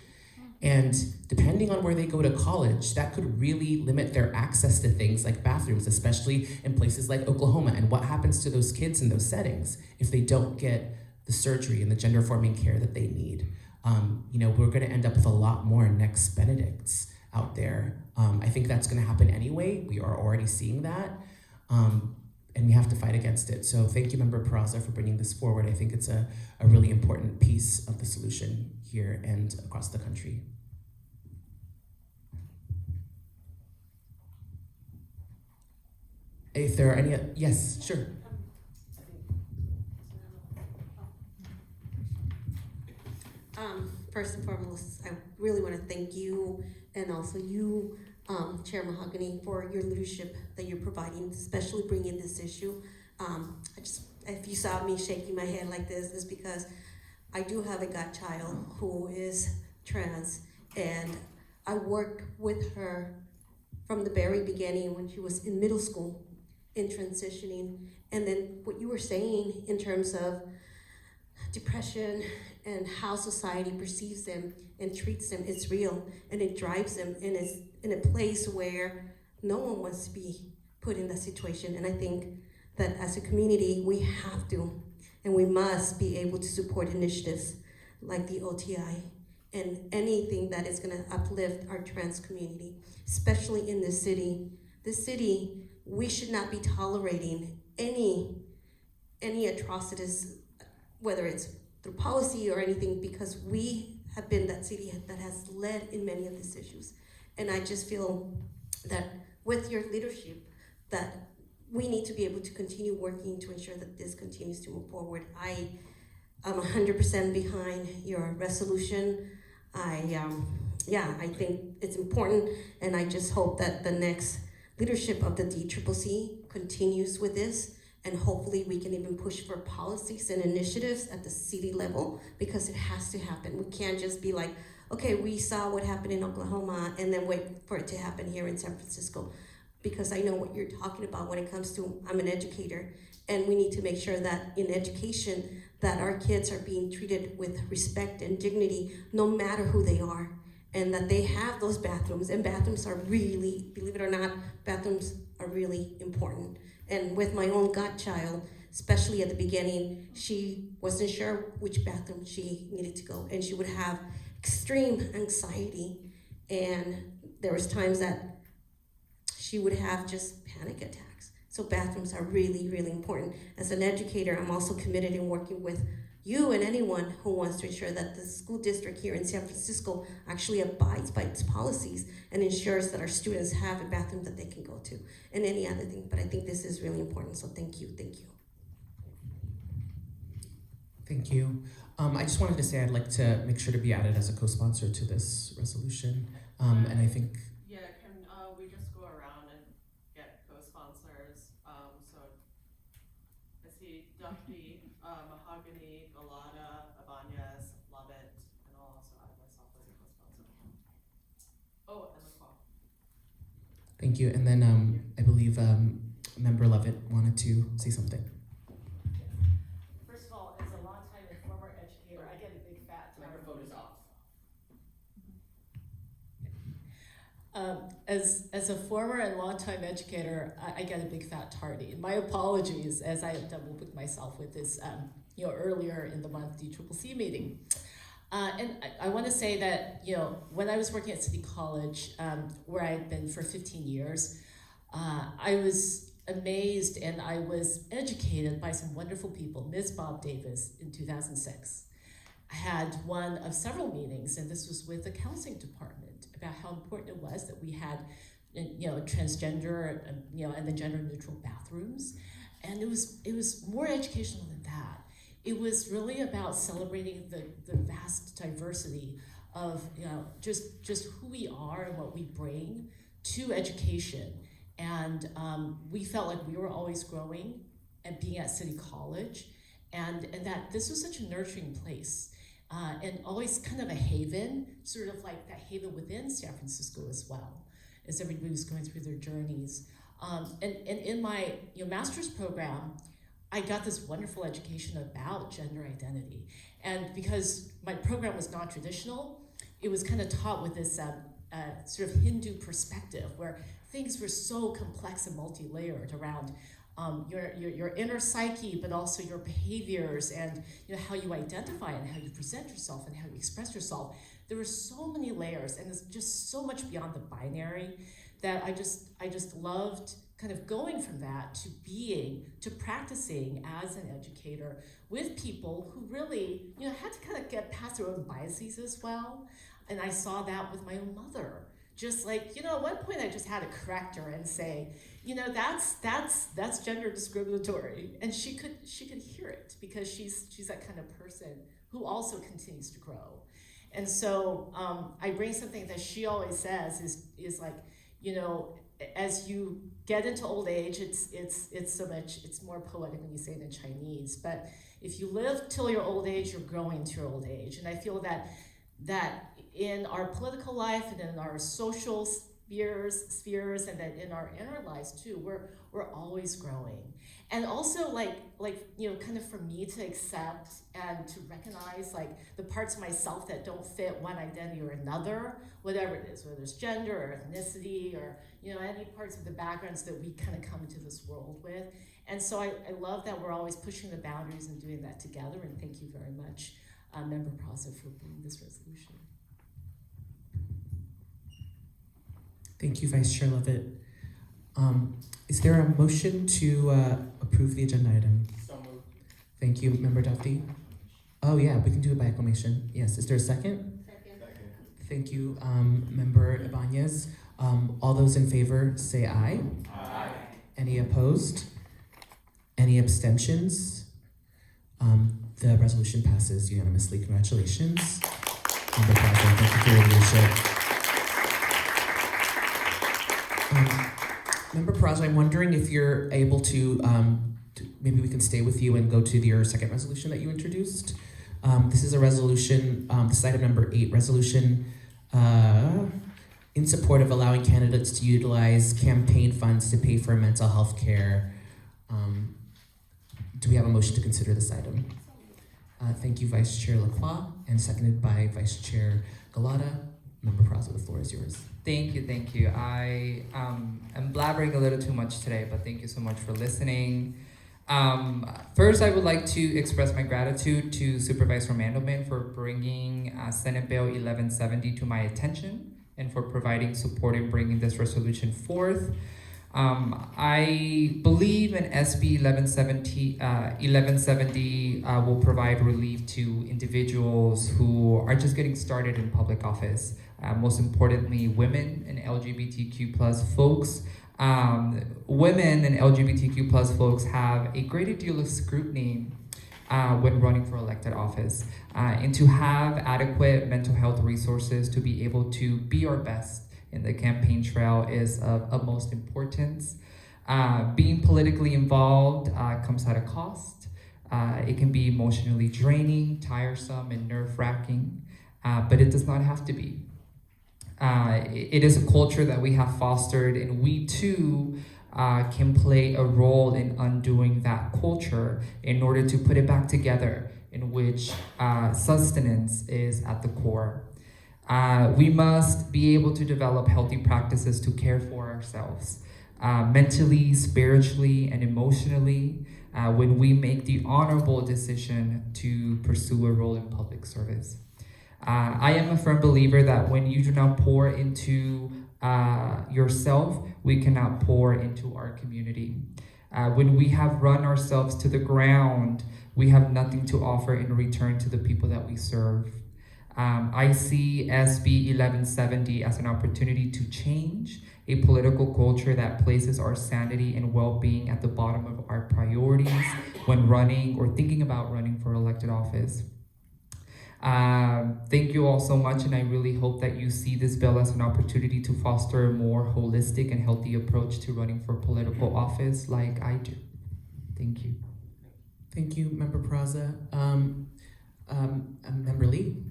S15: And depending on where they go to college, that could really limit their access to things like bathrooms, especially in places like Oklahoma. And what happens to those kids in those settings if they don't get the surgery and the gender-forming care that they need? We're gonna end up with a lot more Next Benedicts out there. I think that's gonna happen anyway. We are already seeing that. And we have to fight against it. So thank you, Member Peraza, for bringing this forward. I think it's a really important piece of the solution here and across the country.
S1: If there are any, yes, sure.
S18: First and foremost, I really want to thank you and also you, Chair Mahogany, for your leadership that you're providing, especially bringing this issue. If you saw me shaking my head like this, it's because I do have a godchild who is trans, and I worked with her from the very beginning when she was in middle school in transitioning. And then what you were saying in terms of depression and how society perceives them and treats them, it's real, and it drives them, and it's in a place where no one wants to be put in that situation. And I think that as a community, we have to, and we must be able to support initiatives like the OTI and anything that is gonna uplift our trans community, especially in this city. This city, we should not be tolerating any atrocities, whether it's through policy or anything, because we have been that city that has led in many of these issues. And I just feel that with your leadership, that we need to be able to continue working to ensure that this continues to move forward. I am 100% behind your resolution. I think it's important, and I just hope that the next leadership of the DCCC continues with this, and hopefully we can even push for policies and initiatives at the city level, because it has to happen. We can't just be like, okay, we saw what happened in Oklahoma and then wait for it to happen here in San Francisco. Because I know what you're talking about when it comes to, I'm an educator, and we need to make sure that in education that our kids are being treated with respect and dignity, no matter who they are, and that they have those bathrooms, and bathrooms are really, believe it or not, bathrooms are really important. And with my own godchild, especially at the beginning, she wasn't sure which bathroom she needed to go, and she would have extreme anxiety, and there was times that she would have just panic attacks. So bathrooms are really, really important. As an educator, I'm also committed in working with you and anyone who wants to ensure that the school district here in San Francisco actually abides by its policies and ensures that our students have a bathroom that they can go to, and any other thing. But I think this is really important, so thank you, thank you.
S1: Thank you. I just wanted to say I'd like to make sure to be added as a co-sponsor to this resolution, and I think
S19: we just go around and get co-sponsors? So I see Duffy, Mahogany, Galata, Abanez, Lovett, and I'll also add myself as a co-sponsor. Oh, and LaCroix.
S1: Thank you. And then I believe Member Lovett wanted to say something.
S20: First of all, as a longtime and former educator, I get a big fat
S4: Microphone is off.
S20: As a former and longtime educator, I get a big fat tardy. My apologies, as I double booked myself with this, earlier in the month DCCC meeting. And I want to say that, when I was working at City College, where I had been for 15 years, I was amazed and I was educated by some wonderful people. Ms. Bob Davis in 2006. I had one of several meetings, and this was with the counseling department, about how important it was that we had, transgender, and the gender neutral bathrooms. And it was more educational than that. It was really about celebrating the vast diversity of, just who we are and what we bring to education. And we felt like we were always growing and being at City College, and that this was such a nurturing place. And always kind of a haven, sort of like that haven within San Francisco as well, as everybody was going through their journeys. And in my master's program, I got this wonderful education about gender identity. And because my program was non-traditional, it was kind of taught with this sort of Hindu perspective, where things were so complex and multi-layered around your inner psyche, but also your behaviors and how you identify and how you present yourself and how you express yourself. There were so many layers, and it's just so much beyond the binary that I just loved kind of going from that to practicing as an educator with people who really had to kind of get past their own biases as well. And I saw that with my own mother, just like, at one point I just had to correct her and say, that's gender discriminatory. And she could hear it because she's that kind of person who also continues to grow. And so I bring something that she always says is like, as you get into old age, it's more poetic when you say it in Chinese, but if you live till your old age, you're growing to your old age. And I feel that in our political life and in our social spheres and that in our inner lives too, we're always growing. And also kind of for me to accept and to recognize like the parts of myself that don't fit one identity or another, whatever it is, whether it's gender or ethnicity or any parts of the backgrounds that we kind of come into this world with. And so I love that we're always pushing the boundaries and doing that together, and thank you very much, Member Praza, for bringing this resolution.
S15: Thank you, Vice Chair Levitt. Is there a motion to approve the agenda item?
S4: So moved.
S15: Thank you, Member Duffy. Oh yeah, we can do it by acclamation. Yes, is there a second?
S4: Second.
S15: Thank you, Member Ibanez. All those in favor say aye.
S4: Aye.
S15: Any opposed? Any abstentions? The resolution passes unanimously. Congratulations. Member Praza, thank you for your leadership. Member Praza, I'm wondering if you're able to, maybe we can stay with you and go to your second resolution that you introduced. This is a resolution, this is item number 8, resolution in support of allowing candidates to utilize campaign funds to pay for mental health care. Do we have a motion to consider this item? Thank you, Vice Chair Lacroix, and seconded by Vice Chair Galata. Member Praza, the floor is yours.
S16: Thank you. I am blabbering a little too much today, but thank you so much for listening. First, I would like to express my gratitude to Supervisor Mandelman for bringing Senate Bill 1170 to my attention and for providing support in bringing this resolution forth. I believe in SB 1170 will provide relief to individuals who are just getting started in public office. Most importantly, women and LGBTQ plus folks. Women and LGBTQ plus folks have a greater deal of scrutiny when running for elected office, and to have adequate mental health resources to be able to be our best in the campaign trail is of utmost importance. Being politically involved comes at a cost. It can be emotionally draining, tiresome, and nerve-wracking, but it does not have to be. It is a culture that we have fostered, and we too can play a role in undoing that culture in order to put it back together, in which sustenance is at the core. We must be able to develop healthy practices to care for ourselves, mentally, spiritually, and emotionally, when we make the honorable decision to pursue a role in public service. I am a firm believer that when you do not pour into yourself, we cannot pour into our community. When we have run ourselves to the ground, we have nothing to offer in return to the people that we serve. I see SB 1170 as an opportunity to change a political culture that places our sanity and well-being at the bottom of our priorities when running or thinking about running for elected office. Thank you all so much, and I really hope that you see this bill as an opportunity to foster a more holistic and healthy approach to running for political office like I do. Thank you.
S15: Thank you, Member Praza. Member Lee?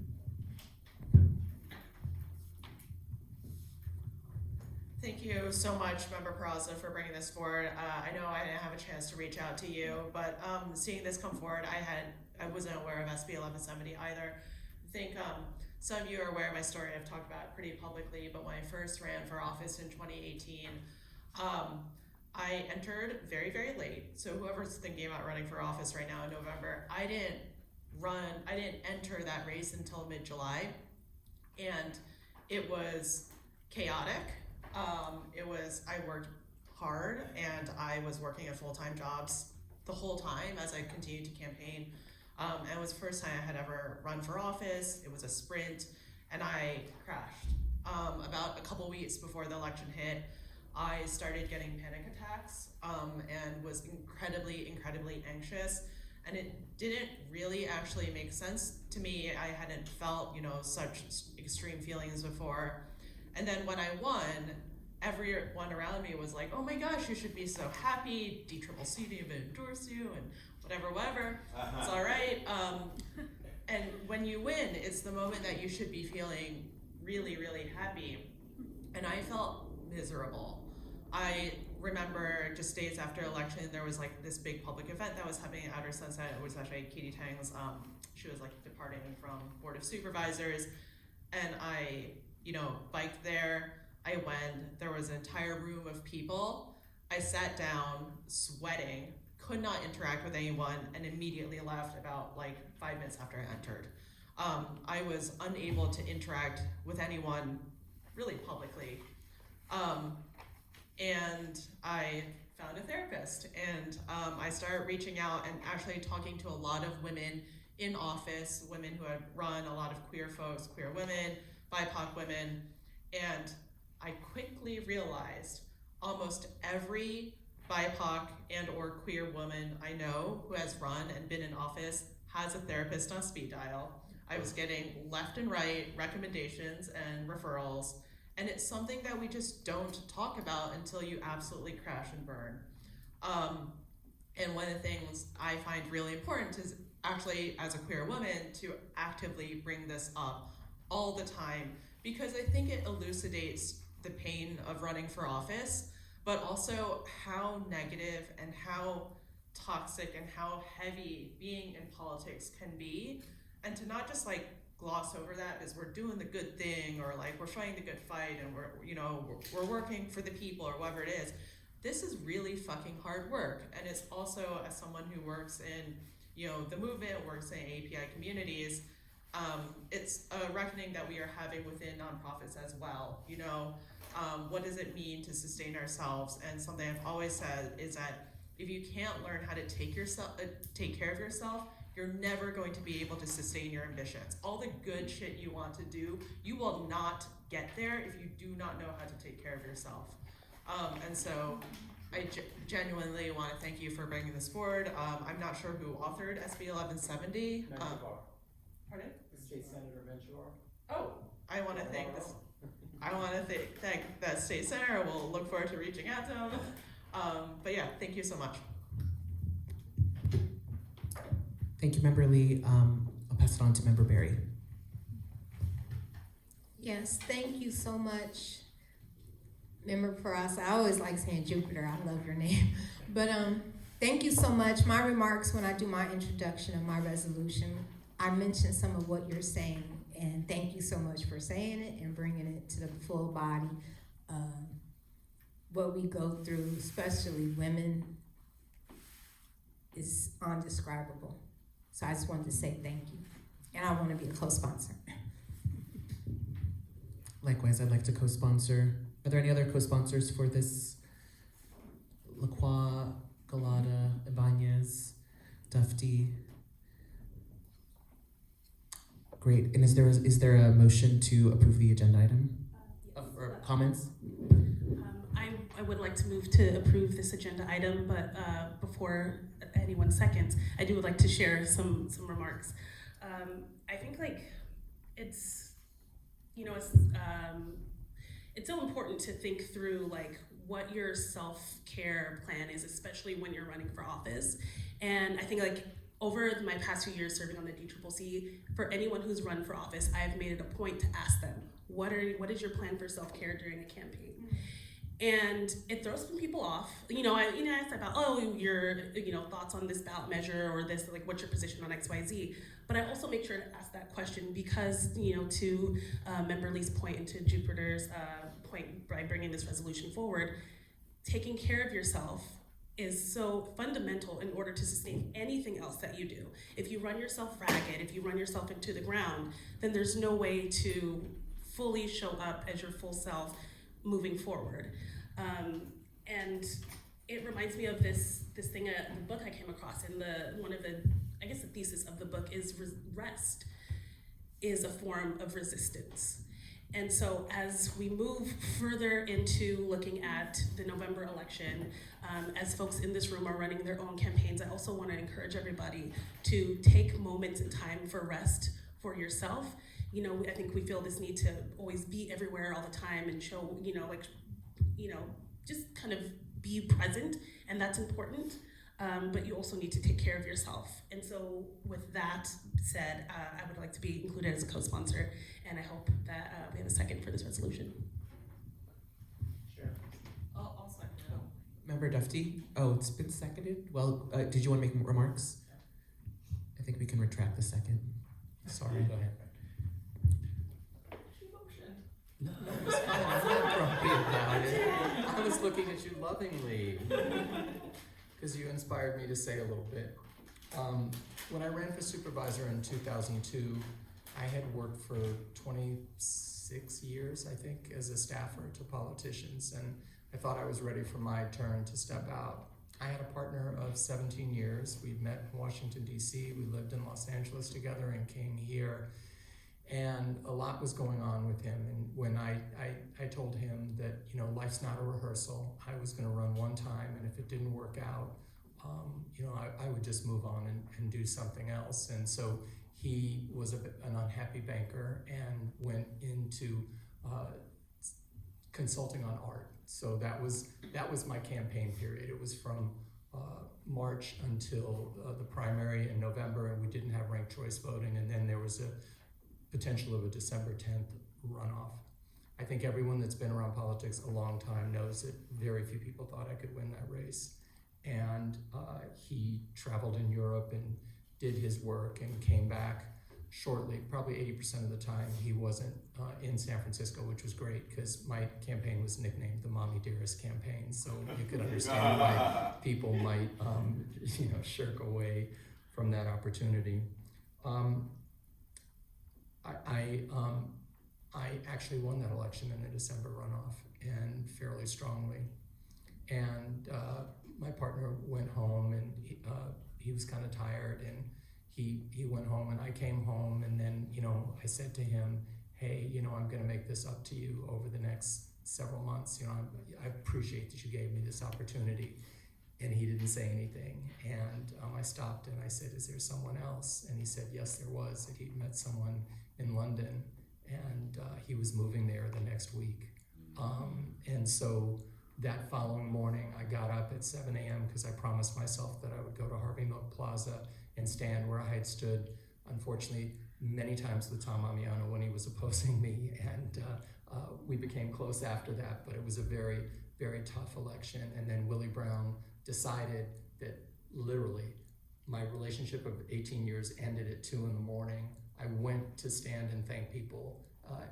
S19: Thank you so much, Member Praza, for bringing this forward. I know I didn't have a chance to reach out to you, but seeing this come forward, I wasn't aware of SB 1170 either. I think some of you are aware of my story. I've talked about it pretty publicly, but when I first ran for office in 2018, I entered very, very late. So whoever's thinking about running for office right now in November, I didn't enter that race until mid-July, and it was chaotic. I worked hard, and I was working at full-time jobs the whole time as I continued to campaign. And it was the first time I had ever run for office. It was a sprint, and I crashed. about a couple weeks before the election hit, I started getting panic attacks and was incredibly anxious. And it didn't really actually make sense to me. I hadn't felt, such extreme feelings before. And then when I won, everyone around me was like, oh my gosh, you should be so happy. DCCC didn't even endorse you and whatever. It's all right. And when you win, it's the moment that you should be feeling really happy. And I felt miserable. I remember just days after election, there was like this big public event that was happening at Outer Sunset. It was actually Katie Tang's, she was like departing from Board of Supervisors. And I, biked there. I went, there was an entire room of people. I sat down, sweating, could not interact with anyone, and immediately left about like 5 minutes after I entered. I was unable to interact with anyone really publicly. And I found a therapist, and I started reaching out and actually talking to a lot of women in office, women who had run, a lot of queer folks, queer women, BIPOC women, and I quickly realized almost every BIPOC and or queer woman I know who has run and been in office has a therapist on speed dial. I was getting left and right recommendations and referrals, and it's something that we just don't talk about until you absolutely crash and burn. And one of the things I find really important is actually, as a queer woman, to actively bring this up all the time, because I think it elucidates the pain of running for office, but also how negative and how toxic and how heavy being in politics can be, and to not just like gloss over that because we're doing the good thing or like we're fighting the good fight and we're working for the people or whatever it is. This is really fucking hard work, and it's also, as someone who works in the movement, works in API communities, it's a reckoning that we are having within nonprofits as well. What does it mean to sustain ourselves? And something I've always said is that if you can't learn how to take care of yourself, you're never going to be able to sustain your ambitions. All the good shit you want to do, you will not get there if you do not know how to take care of yourself. And so I genuinely want to thank you for bringing this forward. I'm not sure who authored SB 1170. Pardon?
S4: State Senator Ventura.
S19: Oh, I want to thank this. I want to thank that state senator. We'll look forward to reaching out to him. But yeah, thank you so much.
S1: Thank you, Member Lee. I'll pass it on to Member Berry.
S21: Yes, thank you so much, Member Peraza. I always like saying Jupiter. I love your name. But thank you so much. My remarks when I do my introduction of my resolution, I mentioned some of what you're saying, and thank you so much for saying it and bringing it to the full body. What we go through, especially women, is undescribable. So I just wanted to say thank you. And I want to be a co-sponsor.
S1: Likewise, I'd like to co-sponsor. Are there any other co-sponsors for this? Lacroix, Galata, Ibanez, Dufty. Great. And is there a motion to approve the agenda item?
S2: Yes.
S1: Or comments?
S2: I would like to move to approve this agenda item, but before anyone seconds, I would like to share some remarks. I think it's so important to think through what your self-care plan is, especially when you're running for office. And I think over my past few years serving on the DCCC, for anyone who's run for office, I've made it a point to ask them, what is your plan for self-care during a campaign? And it throws some people off. I asked about, your thoughts on this ballot measure or this, what's your position on XYZ? But I also make sure to ask that question because, to Member Lee's point and to Jupiter's point by bringing this resolution forward, taking care of yourself is so fundamental in order to sustain anything else that you do. If you run yourself ragged, if you run yourself into the ground, then there's no way to fully show up as your full self moving forward. And it reminds me of this thing, the book I came across, and the thesis of the book is rest is a form of resistance. And so as we move further into looking at the November election, as folks in this room are running their own campaigns, I also want to encourage everybody to take moments in time for rest for yourself. You know, I think we feel this need to always be everywhere all the time and show, just kind of be present, and that's important. But you also need to take care of yourself. And so with that said, I would like to be included as a co-sponsor, and I hope that we have a second for this resolution.
S4: Sure.
S2: I'll second.
S1: Member Dufty? Oh, it's been seconded? Well, did you want to make remarks? I think we can retract the second. Sorry.
S17: Go ahead.
S4: No, it's fine. I'm not grumpy about it. I was looking at you lovingly. Because you inspired me to say a little bit. When I ran for supervisor in 2002, I had worked for 26 years, I think, as a staffer to politicians, and I thought I was ready for my turn to step out. I had a partner of 17 years. We met in Washington, D.C. We lived in Los Angeles together and came here. And a lot was going on with him. And when I told him that, life's not a rehearsal, I was gonna run one time, and if it didn't work out, I would just move on and do something else. And so he was an unhappy banker and went into consulting on art. So that was my campaign period. It was from March until the primary in November, and we didn't have ranked choice voting, and then there was a potential of a December 10th runoff. I think everyone that's been around politics a long time knows that very few people thought I could win that race. And he traveled in Europe and did his work and came back shortly. Probably 80% of the time he wasn't in San Francisco, which was great because my campaign was nicknamed the Mommy Dearest campaign. So you could understand why people might shirk away from that opportunity. I actually won that election in the December runoff, and fairly strongly. And my partner went home, and he was kind of tired, and he went home, and I came home, and then I said to him, hey, I'm going to make this up to you over the next several months. I appreciate that you gave me this opportunity. And he didn't say anything. And I stopped and I said, is there someone else? And he said, yes, there was, that he'd met someone in London, and he was moving there the next week. And so that following morning, I got up at 7 a.m. because I promised myself that I would go to Harvey Milk Plaza and stand where I had stood, unfortunately, many times with Tom Amiano when he was opposing me. And we became close after that, but it was a very, very tough election. And then Willie Brown decided that literally my relationship of 18 years ended at 2 in the morning. I went to stand and thank people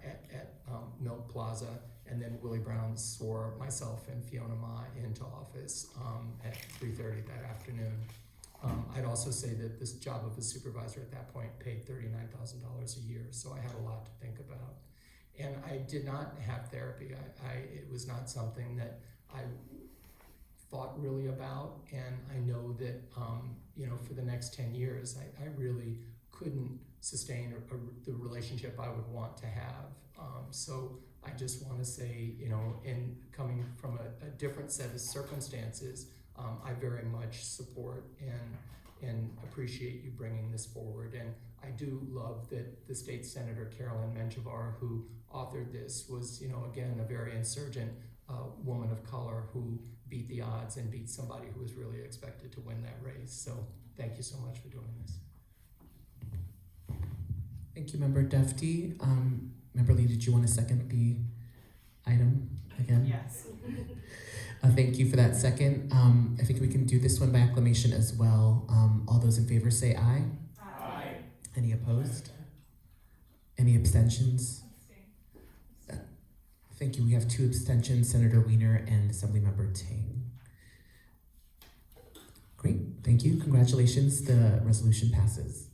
S4: at Milk Plaza, and then Willie Brown swore myself and Fiona Ma into office at 3:30 that afternoon. I'd also say that this job of a supervisor at that point paid $39,000 a year, so I had a lot to think about. And I did not have therapy. It was not something that I thought really about, and I know that for the next 10 years, I really couldn't sustain the relationship I would want to have. So I just want to say, in coming from a different set of circumstances, I very much support and appreciate you bringing this forward. And I do love that the state senator, Carolyn Menjivar, who authored this, was, again, a very insurgent woman of color who beat the odds and beat somebody who was really expected to win that race. So thank you so much for doing this.
S1: Thank you, Member Dufty. Member Lee, did you want to second the item again?
S2: Yes.
S1: Thank you for that second. I think we can do this one by acclamation as well. All those in favor say aye.
S4: Aye.
S1: Any opposed? Any abstentions? Thank you. We have 2 abstentions, Senator Wiener and Assemblymember Tang. Great. Thank you. Congratulations. The resolution passes.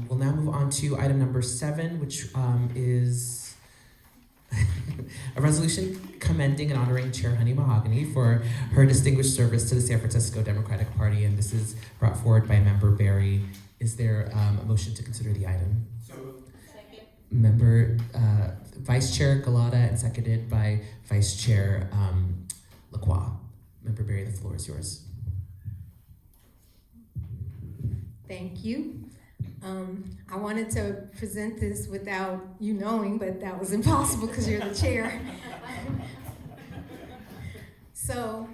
S1: We'll now move on to item number 7, which is a resolution commending and honoring Chair Honey Mahogany for her distinguished service to the San Francisco Democratic Party, and this is brought forward by Member Berry. Is there a motion to consider the item?
S4: So,
S1: Member Vice Chair Galata and seconded by Vice Chair Lacroix. Member Berry, the floor is yours.
S21: Thank you. I wanted to present this without you knowing, but that was impossible because you're the chair. So,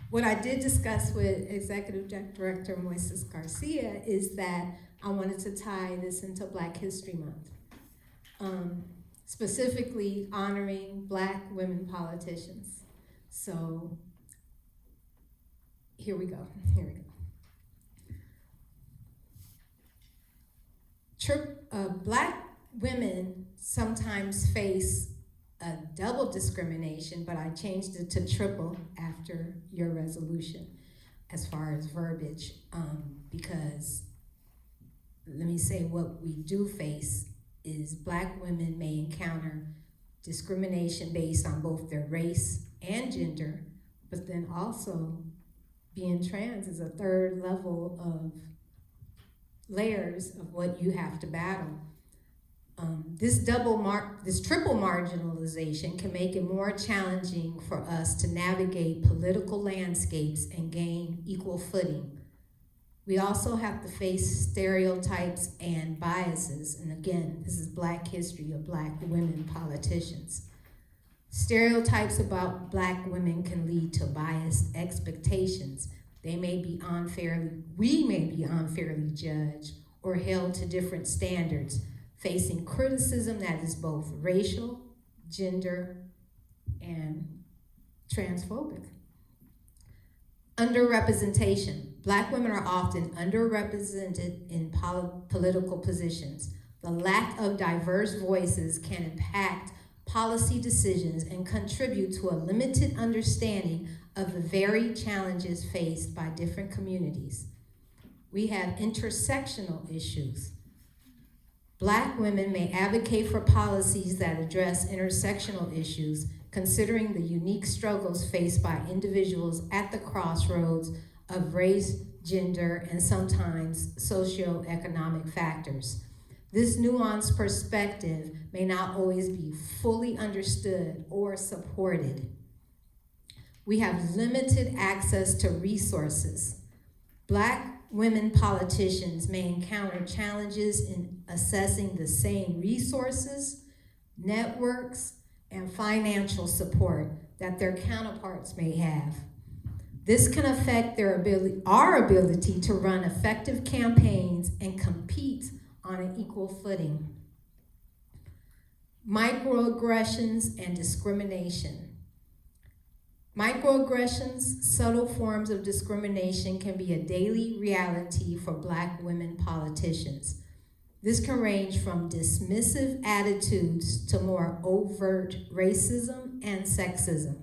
S21: what I did discuss with Executive Director Moises Garcia is that I wanted to tie this into Black History Month, specifically honoring Black women politicians. So, here we go. Black women sometimes face a double discrimination, but I changed it to triple after your resolution as far as verbiage, because let me say what we do face is Black women may encounter discrimination based on both their race and gender, but then also being trans is a third level of layers of what you have to battle. This triple marginalization can make it more challenging for us to navigate political landscapes and gain equal footing. We also have to face stereotypes and biases, and again, this is Black history of Black women politicians. Stereotypes about Black women can lead to biased expectations. We may be unfairly judged or held to different standards, facing criticism that is both racial, gender, and transphobic. Underrepresentation. Black women are often underrepresented in political positions. The lack of diverse voices can impact policy decisions and contribute to a limited understanding of the very challenges faced by different communities. We have intersectional issues. Black women may advocate for policies that address intersectional issues, considering the unique struggles faced by individuals at the crossroads of race, gender, and sometimes socioeconomic factors. This nuanced perspective may not always be fully understood or supported. We have limited access to resources. Black women politicians may encounter challenges in accessing the same resources, networks, and financial support that their counterparts may have. This can affect our ability to run effective campaigns and compete on an equal footing. Microaggressions and discrimination. Microaggressions, subtle forms of discrimination, can be a daily reality for Black women politicians. This can range from dismissive attitudes to more overt racism and sexism.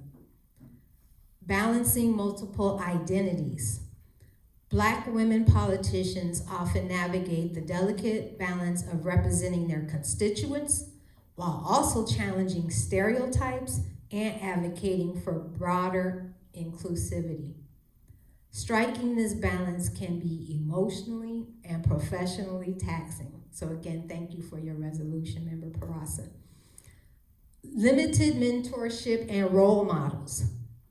S21: Balancing multiple identities. Black women politicians often navigate the delicate balance of representing their constituents while also challenging stereotypes and advocating for broader inclusivity. Striking this balance can be emotionally and professionally taxing. So again, thank you for your resolution, Member Peraza. Limited mentorship and role models.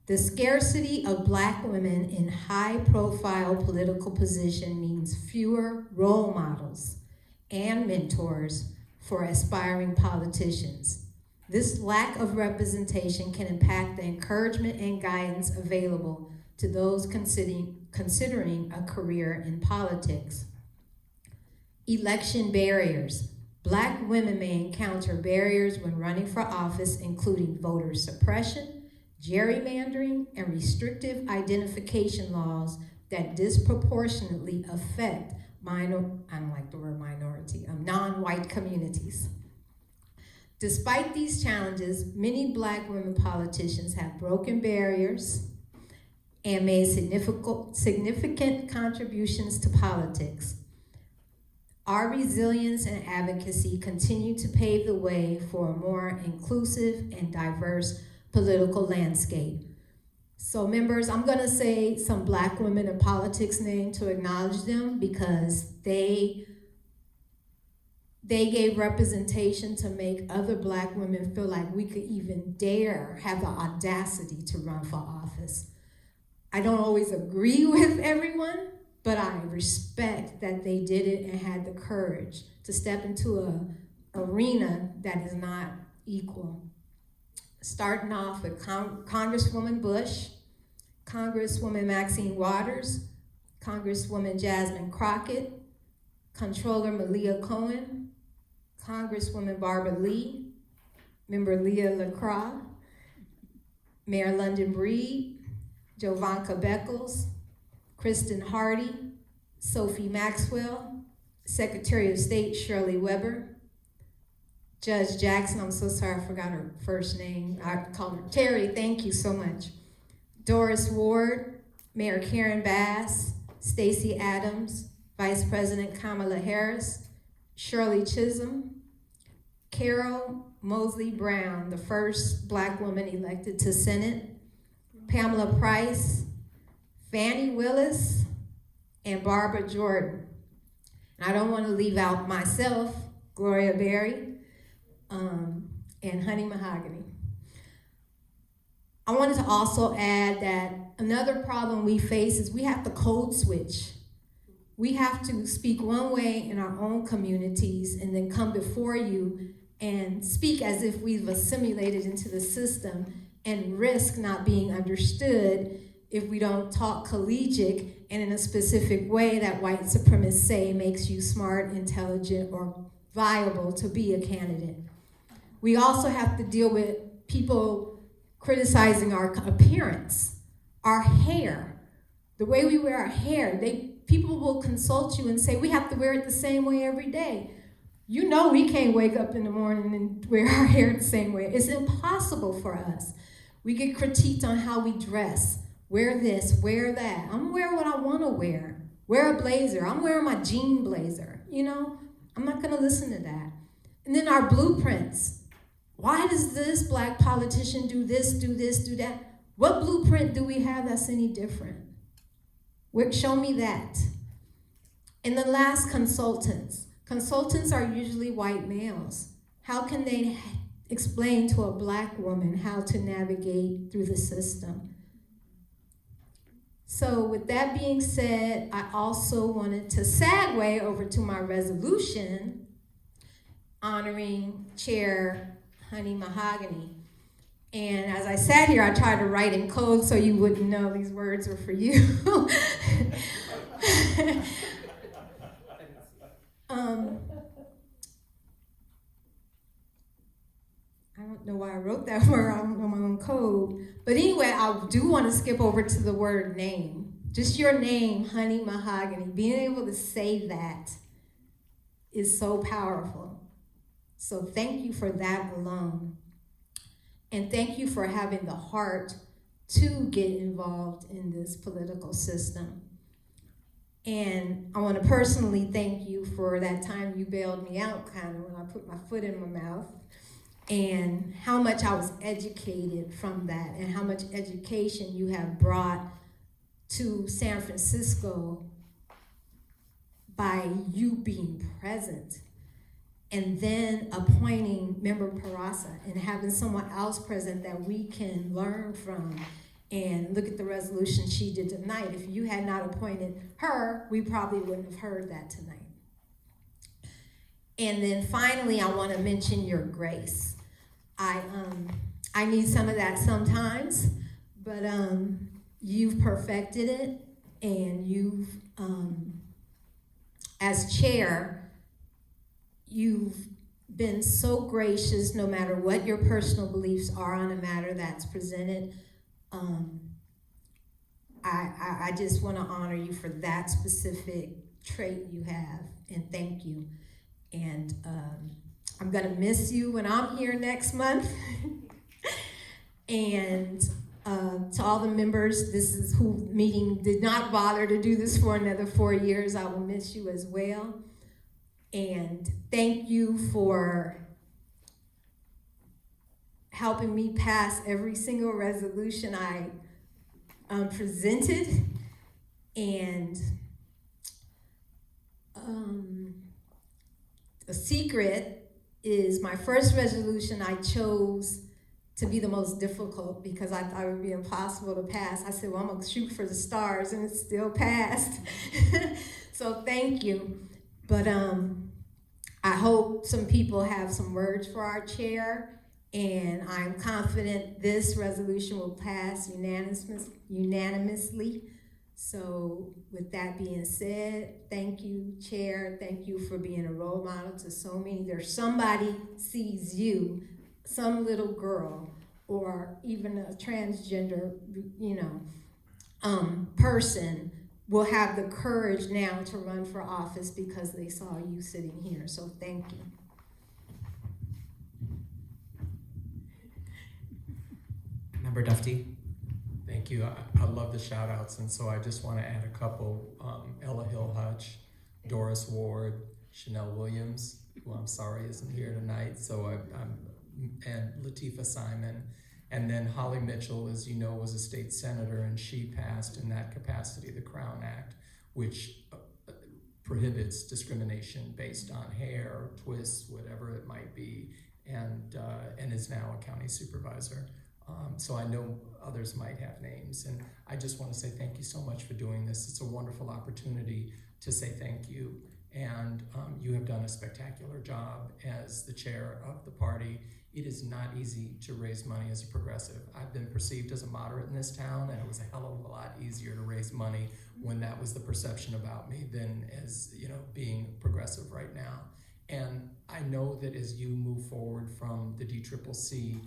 S21: The scarcity of Black women in high-profile political position means fewer role models and mentors for aspiring politicians. This lack of representation can impact the encouragement and guidance available to those considering a career in politics. Election barriers. Black women may encounter barriers when running for office, including voter suppression, gerrymandering, and restrictive identification laws that disproportionately affect non-white communities. Despite these challenges, many Black women politicians have broken barriers and made significant contributions to politics. Our resilience and advocacy continue to pave the way for a more inclusive and diverse political landscape. So members, I'm gonna say some Black women in politics names to acknowledge them because they They gave representation to make other Black women feel like we could even dare have the audacity to run for office. I don't always agree with everyone, but I respect that they did it and had the courage to step into an arena that is not equal. Starting off with Congresswoman Bush, Congresswoman Maxine Waters, Congresswoman Jasmine Crockett, Controller Malia Cohen, Congresswoman Barbara Lee, Member Leah LaCroix, Mayor London Breed, Jovanka Beckles, Kristen Hardy, Sophie Maxwell, Secretary of State Shirley Weber, Judge Jackson, I'm so sorry I forgot her first name. I called her Terry, thank you so much. Doris Ward, Mayor Karen Bass, Stacey Adams, Vice President Kamala Harris, Shirley Chisholm, Carol Mosley Brown, the first Black woman elected to Senate, Pamela Price, Fannie Willis, and Barbara Jordan. And I don't want to leave out myself, Gloria Berry, and Honey Mahogany. I wanted to also add that another problem we face is we have to code switch. We have to speak one way in our own communities and then come before you and speak as if we've assimilated into the system and risk not being understood if we don't talk collegiate and in a specific way that white supremacists say makes you smart, intelligent, or viable to be a candidate. We also have to deal with people criticizing our appearance, our hair, the way we wear our hair. People will consult you and say, we have to wear it the same way every day. You know we can't wake up in the morning and wear our hair the same way. It's impossible for us. We get critiqued on how we dress. Wear this, wear that. I'm gonna wear what I wanna wear. Wear a blazer. I'm wearing my jean blazer. You know, I'm not gonna listen to that. And then our blueprints. Why does this Black politician do this, do that? What blueprint do we have that's any different? Show me that. And the last, consultants. Consultants are usually white males. How can they explain to a Black woman how to navigate through the system? So with that being said, I also wanted to segue over to my resolution honoring Chair Honey Mahogany. And as I sat here, I tried to write in code so you wouldn't know these words were for you. I don't know why I wrote that word. I don't know my own code. But anyway, I do want to skip over to the word name. Just your name, Honey Mahogany. Being able to say that is so powerful. So thank you for that alone. And thank you for having the heart to get involved in this political system. And I want to personally thank you for that time you bailed me out kind of when I put my foot in my mouth, and how much I was educated from that, and how much education you have brought to San Francisco by you being present. And then appointing Member Peraza and having someone else present that we can learn from. And look at the resolution she did tonight. If you had not appointed her, we probably wouldn't have heard that tonight. And then finally, I want to mention your grace. I need some of that sometimes, but you've perfected it, and you've, as chair, you've been so gracious no matter what your personal beliefs are on a matter that's presented. I just want to honor you for that specific trait you have, and thank you. And I'm going to miss you when I'm here next month. And to all the members, this is who meeting did not bother to do this for another 4 years. I will miss you as well. And thank you for helping me pass every single resolution I presented. And the secret is my first resolution I chose to be the most difficult because I thought it would be impossible to pass. I said, well, I'm gonna shoot for the stars, and it still passed. So thank you. But I hope some people have some words for our chair, and I'm confident this resolution will pass unanimously. So with that being said, thank you, Chair. Thank you for being a role model to so many. There's somebody sees you, some little girl, or even a transgender, person will have the courage now to run for office because they saw you sitting here. So thank you.
S15: Member Dufty.
S17: Thank you. I love the shout outs, and so I just want to add a couple. Ella Hill Hutch, Doris Ward, Chanel Williams, who I'm sorry isn't here tonight, and Latifah Simon. And then Holly Mitchell, as you know, was a state senator, and she passed in that capacity the Crown Act, which prohibits discrimination based on hair, twists, whatever it might be, and is now a county supervisor. So I know others might have names, and I just want to say thank you so much for doing this. It's a wonderful opportunity to say thank you, and you have done a spectacular job as the chair of the party. It is not easy to raise money as a progressive. I've been perceived as a moderate in this town, and it was a hell of a lot easier to raise money when that was the perception about me than as being progressive right now. And I know that as you move forward from the DCCC,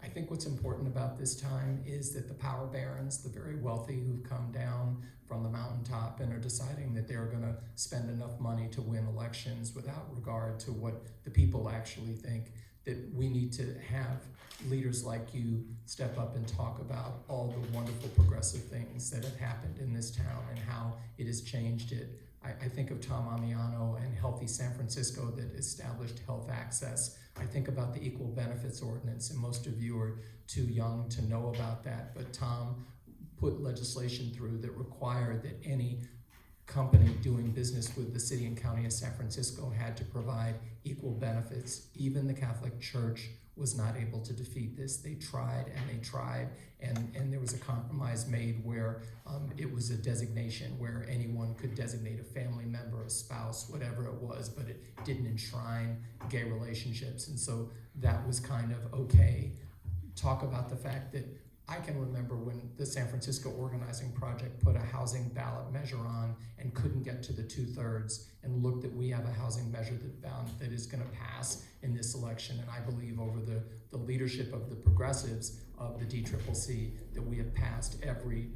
S17: I think what's important about this time is that the power barons, the very wealthy who've come down from the mountaintop and are deciding that they're going to spend enough money to win elections without regard to what the people actually think, that we need to have leaders like you step up and talk about all the wonderful progressive things that have happened in this town and how it has changed it. I think of Tom Amiano and Healthy San Francisco that established health access. I think about the Equal Benefits Ordinance, and most of you are too young to know about that, but Tom put legislation through that required that any company doing business with the city and county of San Francisco had to provide equal benefits. Even the Catholic Church was not able to defeat this. They tried and they tried, and there was a compromise made where it was a designation where anyone could designate a family member, a spouse, whatever it was, but it didn't enshrine gay relationships. And so that was kind of okay. Talk about the fact that I can remember when the San Francisco Organizing Project put a housing ballot measure on and couldn't get to the 2/3, and looked that we have a housing measure that is going to pass in this election. And I believe over the leadership of the progressives of the DCCC that we have passed every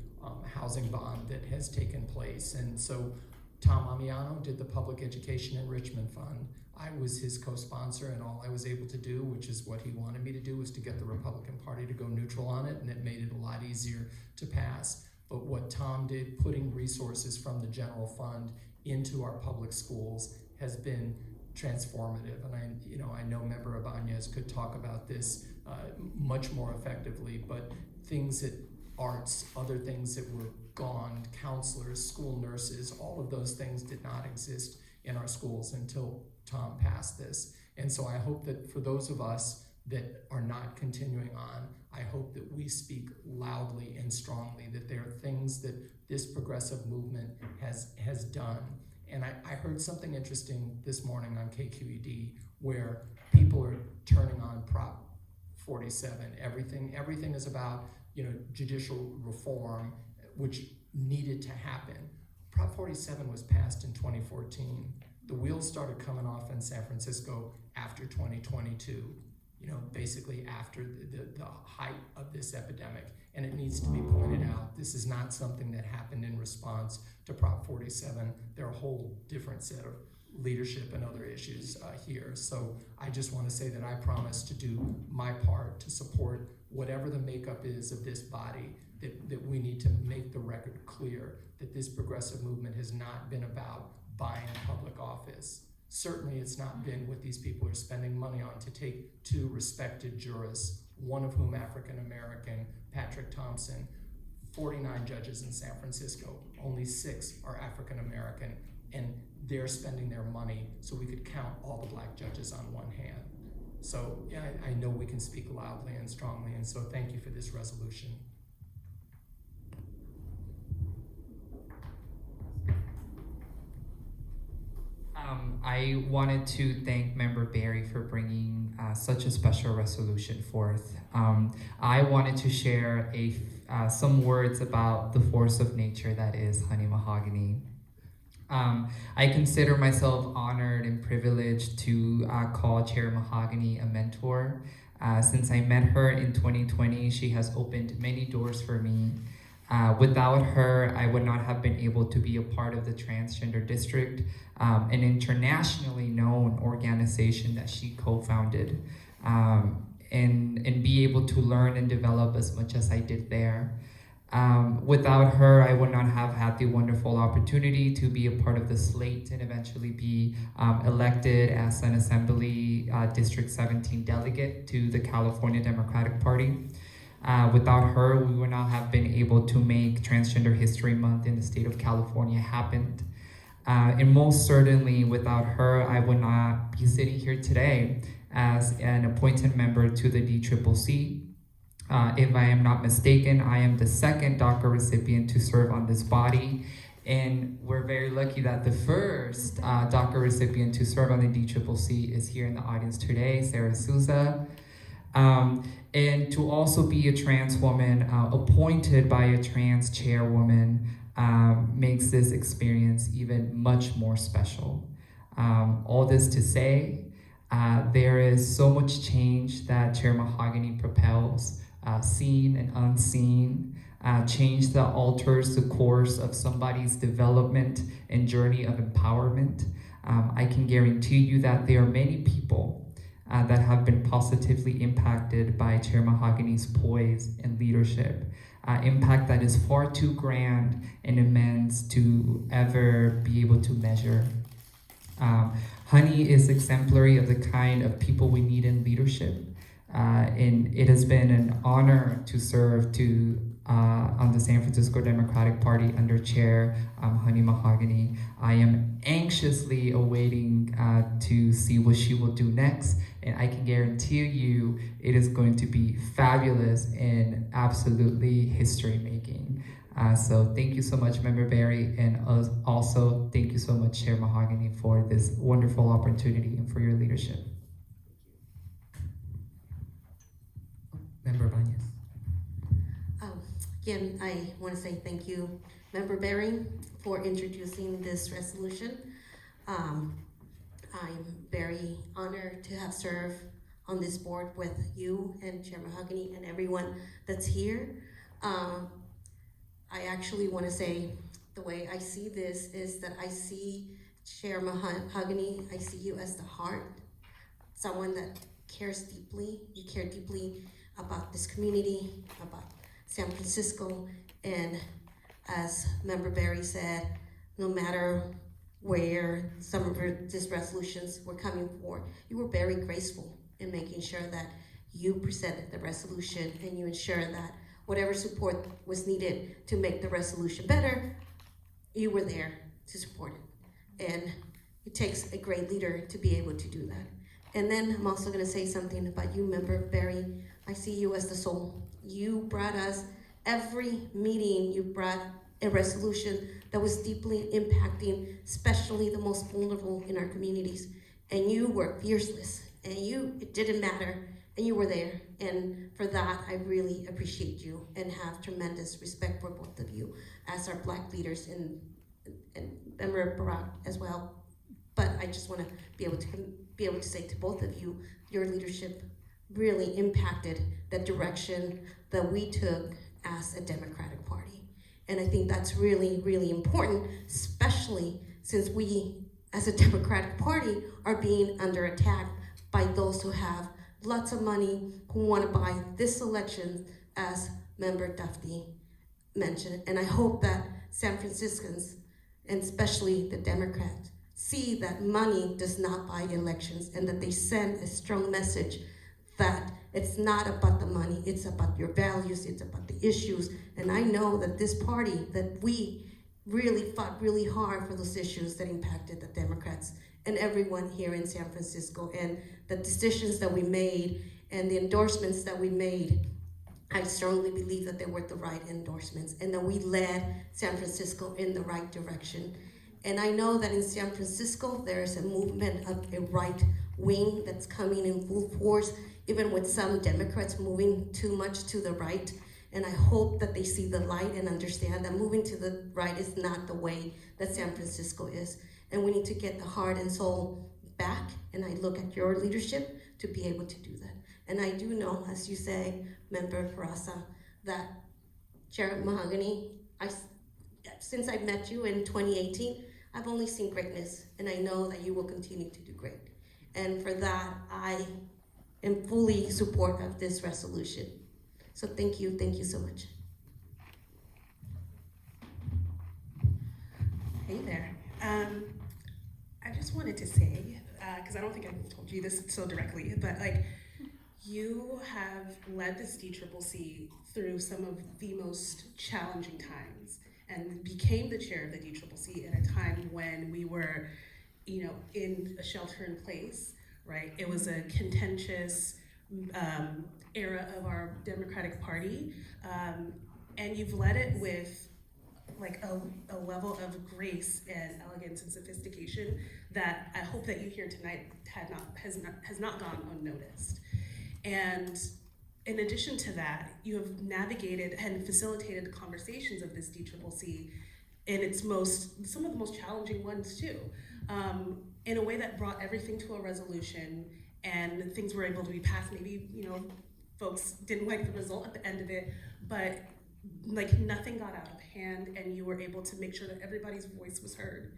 S17: housing bond that has taken place. And so Tom Amiano did the Public Education Enrichment Fund. I was his co-sponsor, and all I was able to do, which is what he wanted me to do, was to get the Republican Party to go neutral on it, and it made it a lot easier to pass. But what Tom did, putting resources from the general fund into our public schools, has been transformative. And I know Member Ibanez could talk about this much more effectively, but things that arts, other things that were gone, counselors, school nurses, all of those things did not exist in our schools until Tom passed this. And so I hope that for those of us that are not continuing on, I hope that we speak loudly and strongly that there are things that this progressive movement has done. And I heard something interesting this morning on KQED where people are turning on Prop 47. Everything is about judicial reform, which needed to happen. Prop 47 was passed in 2014. The wheels started coming off in San Francisco after 2022, basically after the height of this epidemic. And it needs to be pointed out, this is not something that happened in response to Prop 47. There are a whole different set of leadership and other issues here. So I just want to say that I promise to do my part to support whatever the makeup is of this body, that we need to make the record clear that this progressive movement has not been about buying public office. Certainly it's not been what these people are spending money on to take two respected jurists, one of whom African American, Patrick Thompson, 49 judges in San Francisco, only 6 are African American,
S4: and they're spending their money so we could count all the black judges on one hand. So yeah, I know we can speak loudly and strongly, and so thank you for this resolution.
S16: I wanted to thank Member Barry for bringing such a special resolution forth. I wanted to share some words about the force of nature that is honey mahogany. I consider myself honored and privileged to call Chair Mahogany a mentor. Since I met her in 2020, she has opened many doors for me. Without her, I would not have been able to be a part of the Transgender District, an internationally known organization that she co-founded, and be able to learn and develop as much as I did there. Without her, I would not have had the wonderful opportunity to be a part of the slate and eventually be elected as an Assembly District 17 delegate to the California Democratic Party. Without her, we would not have been able to make Transgender History Month in the state of California happen. And most certainly without her, I would not be sitting here today as an appointed member to the DCCC. If I am not mistaken, I am the second DACA recipient to serve on this body. And we're very lucky that the first DACA recipient to serve on the DCCC is here in the audience today, Sarah Souza. And to also be a trans woman appointed by a trans chairwoman makes this experience even much more special. All this to say, there is so much change that Chair Mahogany propels, seen and unseen, change that alters the course of somebody's development and journey of empowerment. I can guarantee you that there are many people that have been positively impacted by Chair Mahogany's poise and leadership. Impact that is far too grand and immense to ever be able to measure. Honey is exemplary of the kind of people we need in leadership. And it has been an honor to serve on the San Francisco Democratic Party under Chair Honey Mahogany. I am anxiously awaiting to see what she will do next, and I can guarantee you it is going to be fabulous and absolutely history making. So thank you so much, Member Barry, and also thank you so much, Chair Mahogany, for this wonderful opportunity and for your leadership. Member Bañez.
S18: Again, I want to say thank you, Member Barry, for introducing this resolution. I'm very honored to have served on this board with you and Chair Mahogany and everyone that's here. I actually want to say the way I see this is that I see Chair Mahogany, I see you as the heart, someone that cares deeply. You care deeply about this community, about San Francisco, and as Member Barry said, no matter where some of these resolutions were coming for, you were very graceful in making sure that you presented the resolution and you ensured that whatever support was needed to make the resolution better, you were there to support it. And it takes a great leader to be able to do that. And then I'm also gonna say something about you, Member Barry. I see you as the soul. You brought us every meeting, you brought a resolution that was deeply impacting, especially the most vulnerable in our communities. And you were fearless, and it didn't matter, and you were there. And for that, I really appreciate you and have tremendous respect for both of you as our Black leaders and Member Barack as well. But I just want to be able to say to both of you, your leadership really impacted the direction that we took as a Democratic Party. And I think that's really, really important, especially since we, as a Democratic Party, are being under attack by those who have lots of money, who want to buy this election, as Member Duffy mentioned. And I hope that San Franciscans, and especially the Democrats, see that money does not buy elections, and that they send a strong message that it's not about the money, it's about your values, it's about the issues. And I know that this party, that we really fought really hard for those issues that impacted the Democrats and everyone here in San Francisco, and the decisions that we made and the endorsements that we made. I strongly believe that they were the right endorsements and that we led San Francisco in the right direction. And I know that in San Francisco, there's a movement of a right wing that's coming in full force, even with some Democrats moving too much to the right. And I hope that they see the light and understand that moving to the right is not the way that San Francisco is. And we need to get the heart and soul back. And I look at your leadership to be able to do that. And I do know, as you say, Member Peraza, that Chair Mahogany, since I met you in 2018, I've only seen greatness, and I know that you will continue to do great. And for that, I am fully support of this resolution. So thank you so much.
S2: Hey there. I just wanted to say, because I don't think I've told you this so directly, but like, you have led this DCCC through some of the most challenging times and became the chair of the DCCC at a time when we were, in a shelter in place, right? It was a contentious era of our Democratic Party, and you've led it with like a level of grace and elegance and sophistication that I hope that you here tonight has not gone unnoticed. And in addition to that, you have navigated and facilitated conversations of this DCCC in some of the most challenging ones too, in a way that brought everything to a resolution and things were able to be passed. Maybe, folks didn't like the result at the end of it, but like nothing got out of hand and you were able to make sure that everybody's voice was heard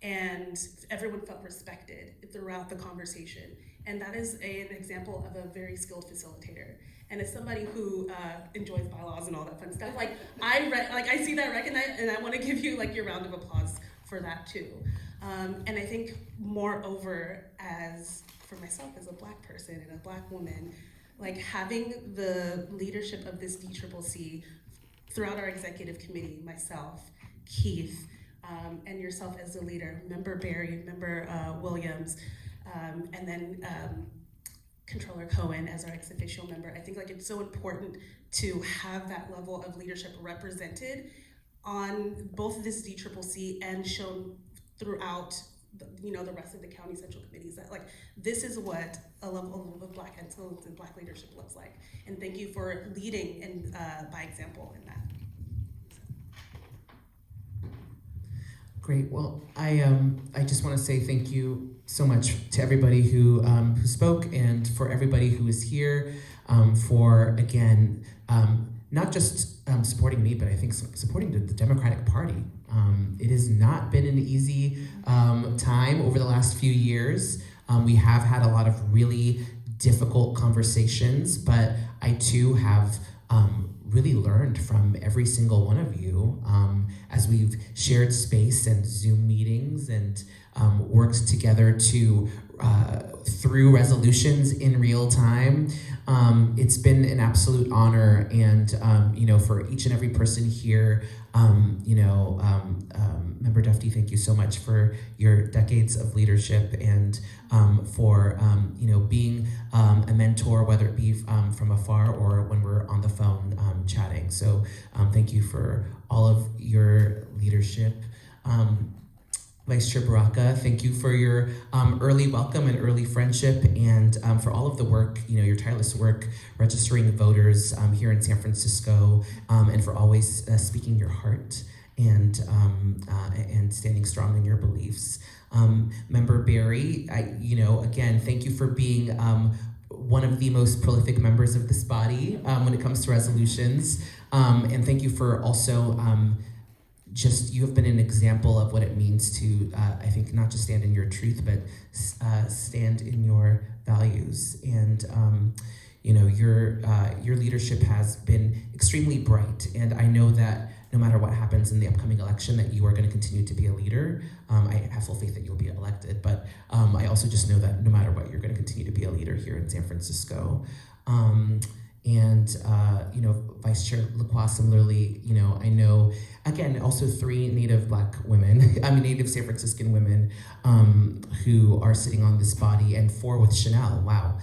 S2: and everyone felt respected throughout the conversation. And that is an example of a very skilled facilitator. And as somebody who enjoys bylaws and all that fun stuff, I see that recognized, and I want to give you like your round of applause for that too. And I think moreover, for myself as a Black person and a Black woman, like having the leadership of this DCCC throughout our executive committee, myself, Keith, and yourself as the leader, Member Barry, Member Williams, and then Controller Cohen as our ex officio member. I think like it's so important to have that level of leadership represented on both this DCCC and shown throughout the rest of the county central committees, that like this is what a level of Black excellence and Black leadership looks like. And thank you for leading and by example in that.
S1: Great. Well, I just want to say thank you so much to everybody who spoke and for everybody who is here for again not just supporting me, but I think supporting the Democratic Party. It has not been an easy time over the last few years. We have had a lot of really difficult conversations, but I too have really learned from every single one of you as we've shared space and Zoom meetings and worked together to through resolutions in real time. It's been an absolute honor, and for each and every person here, Member Duffy, thank you so much for your decades of leadership and for being a mentor, whether it be from afar or when we're on the phone chatting. So thank you for all of your leadership. Vice Chair Baraka, thank you for your early welcome and early friendship, and for all of the work, your tireless work registering voters here in San Francisco, and for always speaking your heart and standing strong in your beliefs. Member Barry, again, thank you for being one of the most prolific members of this body when it comes to resolutions, and thank you for also you have been an example of what it means to, I think, not just stand in your truth, but stand in your values. And your leadership has been extremely bright, and I know that no matter what happens in the upcoming election, that you are going to continue to be a leader. I have full faith that you'll be elected, but I also just know that no matter what, you're going to continue to be a leader here in San Francisco. And, Vice Chair Lacroix, similarly, I know, again, also 3 Native Black women, Native San Franciscan women who are sitting on this body, and 4 with Chanel, wow.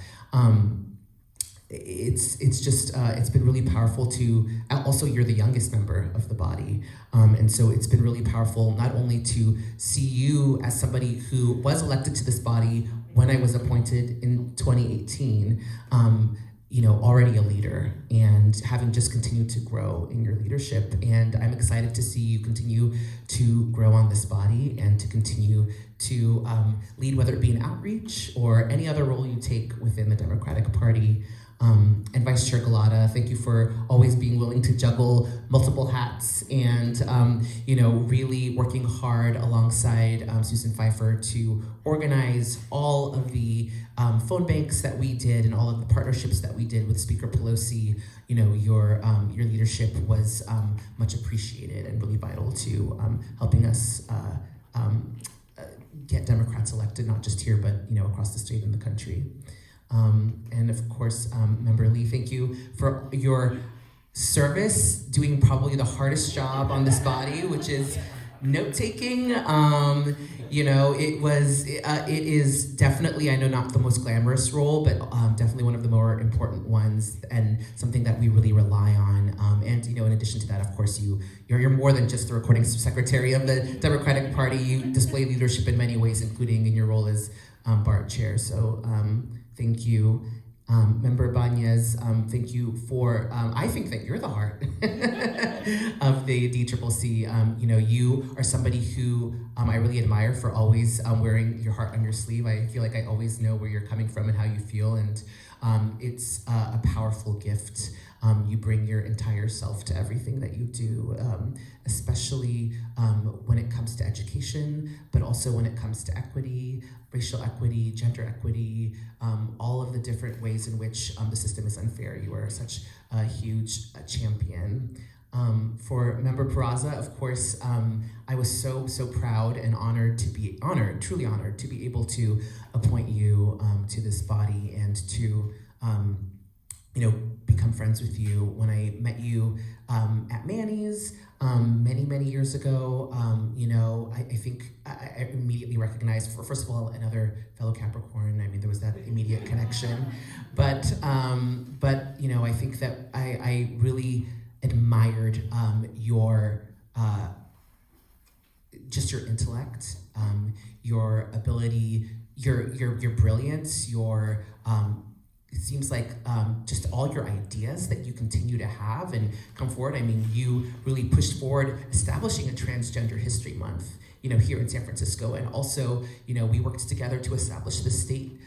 S1: It's just, it's been really powerful to, also you're the youngest member of the body. And so it's been really powerful not only to see you as somebody who was elected to this body when I was appointed in 2018, already a leader and having just continued to grow in your leadership. And I'm excited to see you continue to grow on this body and to continue to lead, whether it be in outreach or any other role you take within the Democratic Party. And Vice Chair Galata, thank you for always being willing to juggle multiple hats and, really working hard alongside Susan Pfeiffer to organize all of the phone banks that we did and all of the partnerships that we did with Speaker Pelosi. Your leadership was much appreciated and really vital to helping us get Democrats elected, not just here, but across the state and the country. And of course, Member Lee, thank you for your service, doing probably the hardest job on this body, which is note-taking. It is definitely, I know, not the most glamorous role, but definitely one of the more important ones and something that we really rely on. And in addition to that, of course, you're more than just the recording secretary of the Democratic Party. You display leadership in many ways, including in your role as BART chair. So thank you. Member Banez, thank you for, I think that you're the heart of the DCCC. You are somebody who I really admire for always wearing your heart on your sleeve. I feel like I always know where you're coming from and how you feel, and it's a powerful gift. You bring your entire self to everything that you do, especially when it comes to education, but also when it comes to equity, racial equity, gender equity, all of the different ways in which the system is unfair. You are such a huge champion. For Member Peraza, of course, I was so proud and truly honored to be able to appoint you to this body and to become friends with you. When I met you at Manny's many years ago, I think I immediately recognized, first of all, another fellow Capricorn. I mean, there was that immediate connection. But I think that I really admired your just your intellect, your ability, your brilliance, your it seems like just all your ideas that you continue to have and come forward. I mean, you really pushed forward establishing a Transgender History Month, here in San Francisco. And also, we worked together to establish the state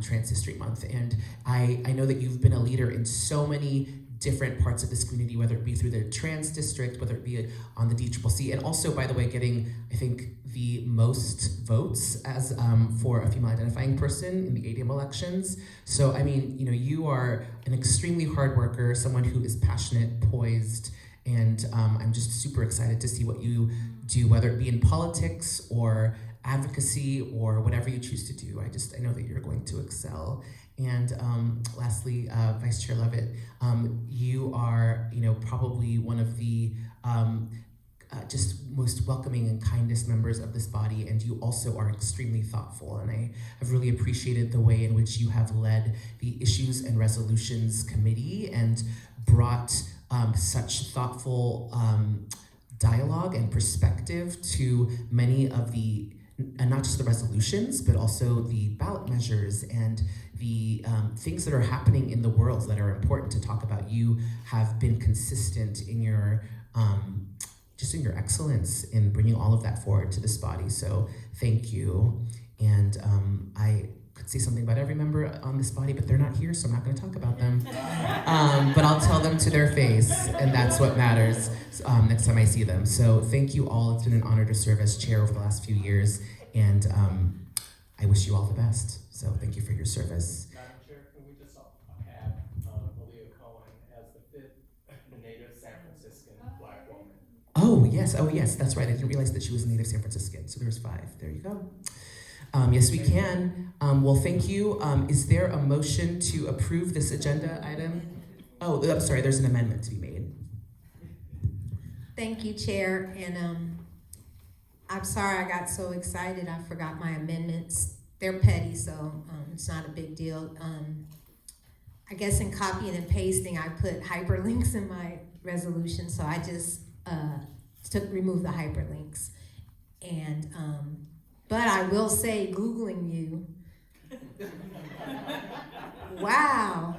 S1: Trans History Month. And I know that you've been a leader in so many different parts of this community, whether it be through the trans district, whether it be on the DCCC, and also, by the way, getting, I think, the most votes as for a female identifying person in the ADM elections. So, I mean, you are an extremely hard worker, someone who is passionate, poised, and I'm just super excited to see what you do, whether it be in politics or advocacy or whatever you choose to do. I know that you're going to excel. And lastly, Vice Chair Levitt, you are, probably one of the just most welcoming and kindest members of this body, and you also are extremely thoughtful. And I have really appreciated the way in which you have led the Issues and Resolutions Committee and brought such thoughtful dialogue and perspective to many of the, and not just the resolutions, but also the ballot measures and the things that are happening in the world that are important to talk about. You have been consistent in your just in your excellence in bringing all of that forward to this body. So thank you. And I could say something about every member on this body, but they're not here, so I'm not going to talk about them. But I'll tell them to their face, and that's what matters next time I see them. So thank you all. It's been an honor to serve as chair over the last few years, and I wish you all the best. So thank you for your service.
S12: Madam Chair, can we just add Malia Cohen as the 5th native San Franciscan Black woman?
S1: Oh yes, that's right. I didn't realize that she was a native San Franciscan. So there's 5. There you go. Yes, we can. Well, thank you. Is there a motion to approve this agenda item?
S15: Oh, I'm sorry, there's an amendment to be made.
S21: Thank you, Chair, and I'm sorry I got so excited I forgot my amendments. They're petty, so it's not a big deal. I guess in copying and pasting, I put hyperlinks in my resolution, so I just removed the hyperlinks. And but I will say, Googling you, wow.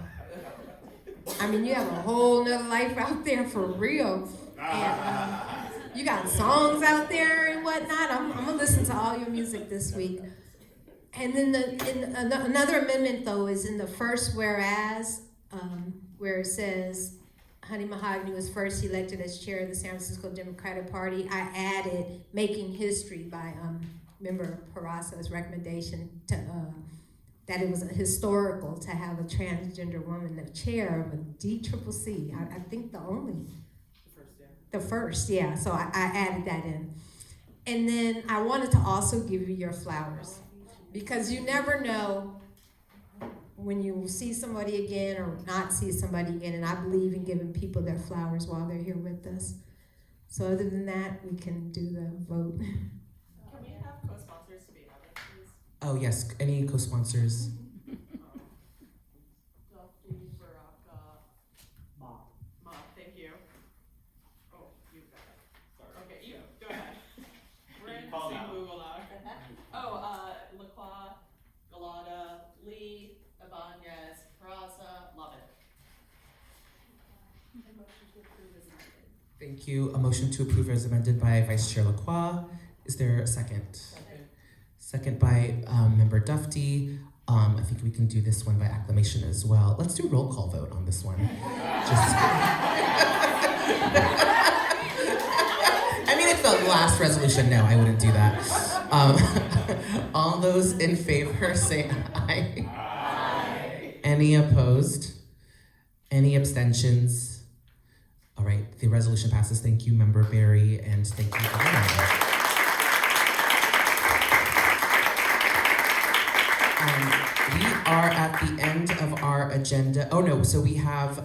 S21: I mean, you have a whole nother life out there for real. And you got songs out there and whatnot. I'm gonna listen to all your music this week. And then another amendment though is in the first whereas, where it says Honey Mahogany was first elected as chair of the San Francisco Democratic Party. I added making history by Member Peraza's recommendation to that it was historical to have a transgender woman the chair of a DCCC. I think the only. The first, yeah. So I added that in. And then I wanted to also give you your flowers, because you never know when you see somebody again or not see somebody again, and I believe in giving people their flowers while they're here with us. So other than that, we can do the vote.
S19: Can we have co-sponsors to be added, please?
S15: Oh yes, any co-sponsors?
S19: Dufty, Baraka, Ma, thank you. Oh, you got it. Sorry. Okay, you go ahead. We're in the same Google Doc. Oh, Lacroix, Galata, Lee, Ibanez, Peraza, love it. A motion to approve is amended.
S15: Thank you. A motion to approve as amended by Vice Chair Lacroix. Is there a second? Second by Member Dufty. I think we can do this one by acclamation as well. Let's do a roll call vote on this one. I mean, it's the last resolution. No, I wouldn't do that. All those in favor say aye. Aye. Any opposed? Any abstentions? All right, the resolution passes. Thank you, Member Berry, and thank you everyone. We are at the end of our agenda. Oh no, so we have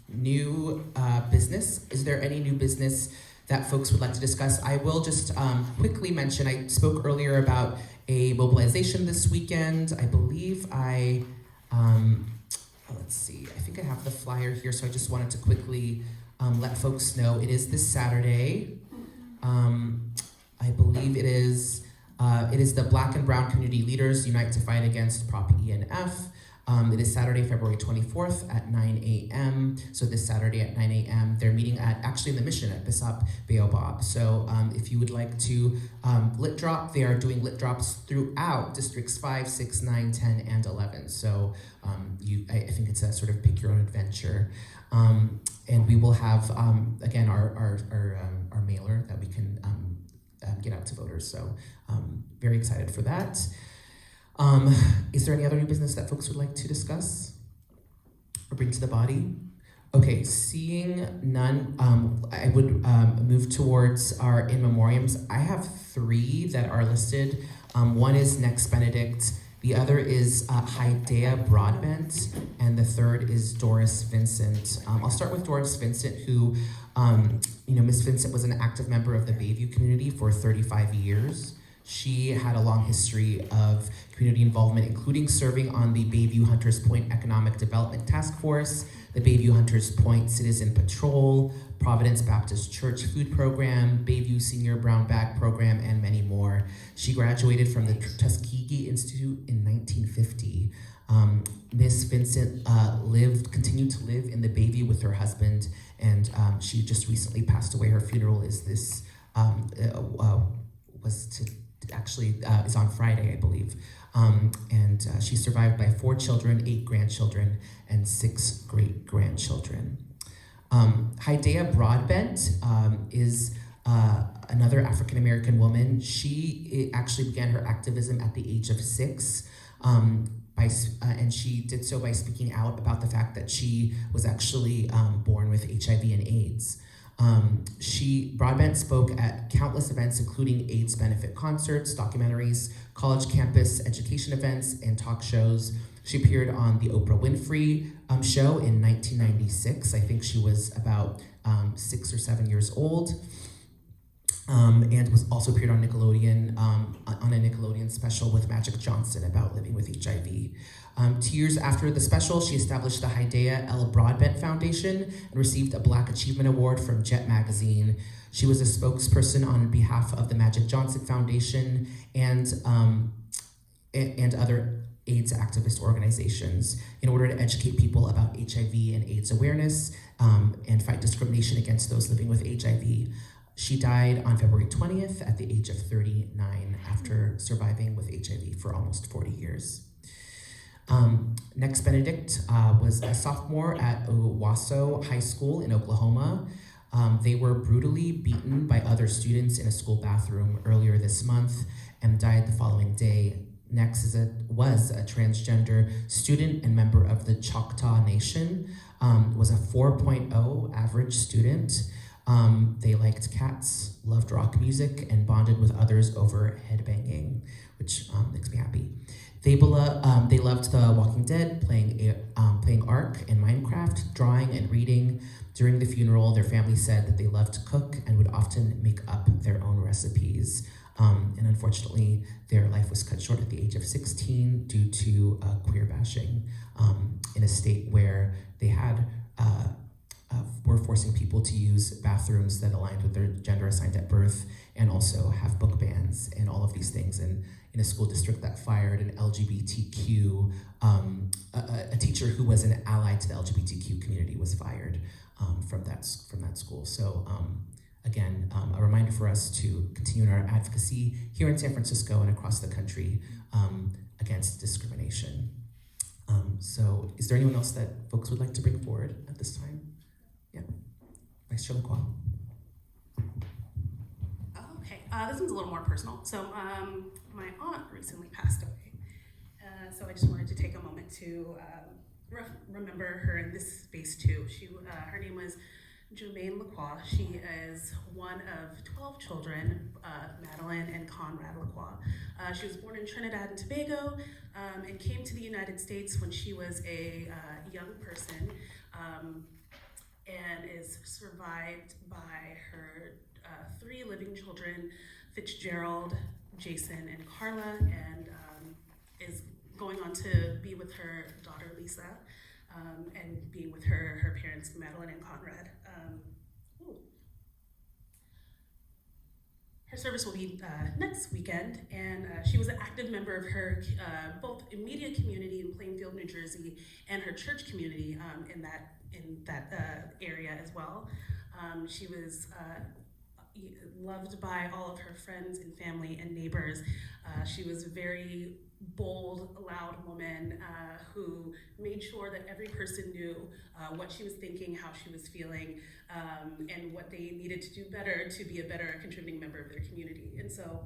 S15: new business. Is there any new business that folks would like to discuss? I will just quickly mention, I spoke earlier about a mobilization this weekend. I believe let's see, I think I have the flyer here, so I just wanted to quickly let folks know. It is this Saturday. I believe it is the Black and Brown Community Leaders Unite to Fight Against Prop E and F. It is Saturday, February 24th at 9 a.m. So this Saturday at 9 a.m. They're meeting actually in the Mission at Bishop Baobab. So if you would like to lit drop, they are doing lit drops throughout districts 5, 6, 9, 10, and 11. So I think it's a sort of pick your own adventure. And we will have, again, our mailer that we can get out to voters. So very excited for that. Is there any other new business that folks would like to discuss or bring to the body? Okay, seeing none, I would move towards our in memoriams. I have 3 that are listed. One is Next Benedict, the other is Haidea Broadbent, and the third is Doris Vincent. I'll start with Doris Vincent, who, Miss Vincent was an active member of the Bayview community for 35 years. She had a long history of community involvement, including serving on the Bayview Hunters Point Economic Development Task Force, the Bayview Hunters Point Citizen Patrol, Providence Baptist Church Food Program, Bayview Senior Brown Bag Program, and many more. She graduated from the Tuskegee Institute in 1950. Miss Vincent continued to live in the Bayview with her husband, and she just recently passed away. Her funeral is is on Friday, I believe. And she's survived by 4 children, 8 grandchildren, and 6 great-grandchildren. Haidea Broadbent is another African-American woman. She actually began her activism at the age of 6, and she did so by speaking out about the fact that she was actually born with HIV and AIDS. Broadbent spoke at countless events, including AIDS benefit concerts, documentaries, college campus education events, and talk shows. She appeared on the Oprah Winfrey show in 1996. I think she was about 6 or 7 years old. And was also appeared on Nickelodeon, on a Nickelodeon special with Magic Johnson about living with HIV. 2 years after the special, she established the Hidea L. Broadbent Foundation and received a Black Achievement Award from Jet Magazine. She was a spokesperson on behalf of the Magic Johnson Foundation and other AIDS activist organizations in order to educate people about HIV and AIDS awareness and fight discrimination against those living with HIV. She died on February 20th at the age of 39 after surviving with HIV for almost 40 years. Next, Benedict was a sophomore at Owasso High School in Oklahoma. They were brutally beaten by other students in a school bathroom earlier this month and died the following day. Next was a transgender student and member of the Choctaw Nation, was a 4.0 average student. They liked cats, loved rock music, and bonded with others over headbanging, which makes me happy. They loved The Walking Dead, playing Ark and Minecraft, drawing and reading. During the funeral, their family said that they loved to cook and would often make up their own recipes. And unfortunately, their life was cut short at the age of 16 due to queer bashing in a state where they had were forcing people to use bathrooms that aligned with their gender assigned at birth and also have book bans and all of these things. And in a school district that fired an LGBTQ, a teacher who was an ally to the LGBTQ community was fired from that school. So again, a reminder for us to continue in our advocacy here in San Francisco and across the country against discrimination. So is there anyone else that folks would like to bring forward at this time? Yeah, Vice Chair LaCroix.
S2: Okay, this one's a little more personal. So my aunt recently passed away. So I just wanted to take a moment to remember her in this space too. Her name was Jumaine Lacroix. She is one of 12 children, Madeline and Conrad Lacroix. She was born in Trinidad and Tobago and came to the United States when she was a young person and is survived by her 3 living children, Fitzgerald, Jason, and Carla, and is going on to be with her daughter, Lisa, and being with her parents, Madeline and Conrad. Her service will be next weekend, and she was an active member of her both immediate community in Plainfield, New Jersey, and her church community in that area as well. She was loved by all of her friends and family and neighbors. She was a very bold, loud woman who made sure that every person knew what she was thinking, how she was feeling, and what they needed to do better to be a better contributing member of their community. And so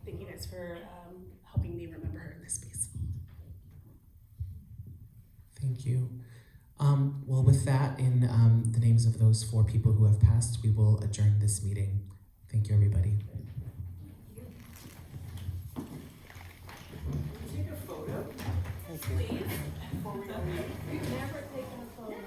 S2: thank you guys for helping me remember her in this space.
S15: Thank you. Well, with that, in the names of those 4 people who have passed, we will adjourn this meeting. Thank you, everybody.
S6: Take a photo, please. Before we leave. We've never taken a photo.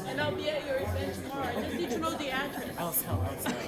S22: And I'll be at your event tomorrow. I just need to know the address.
S6: I'll tell.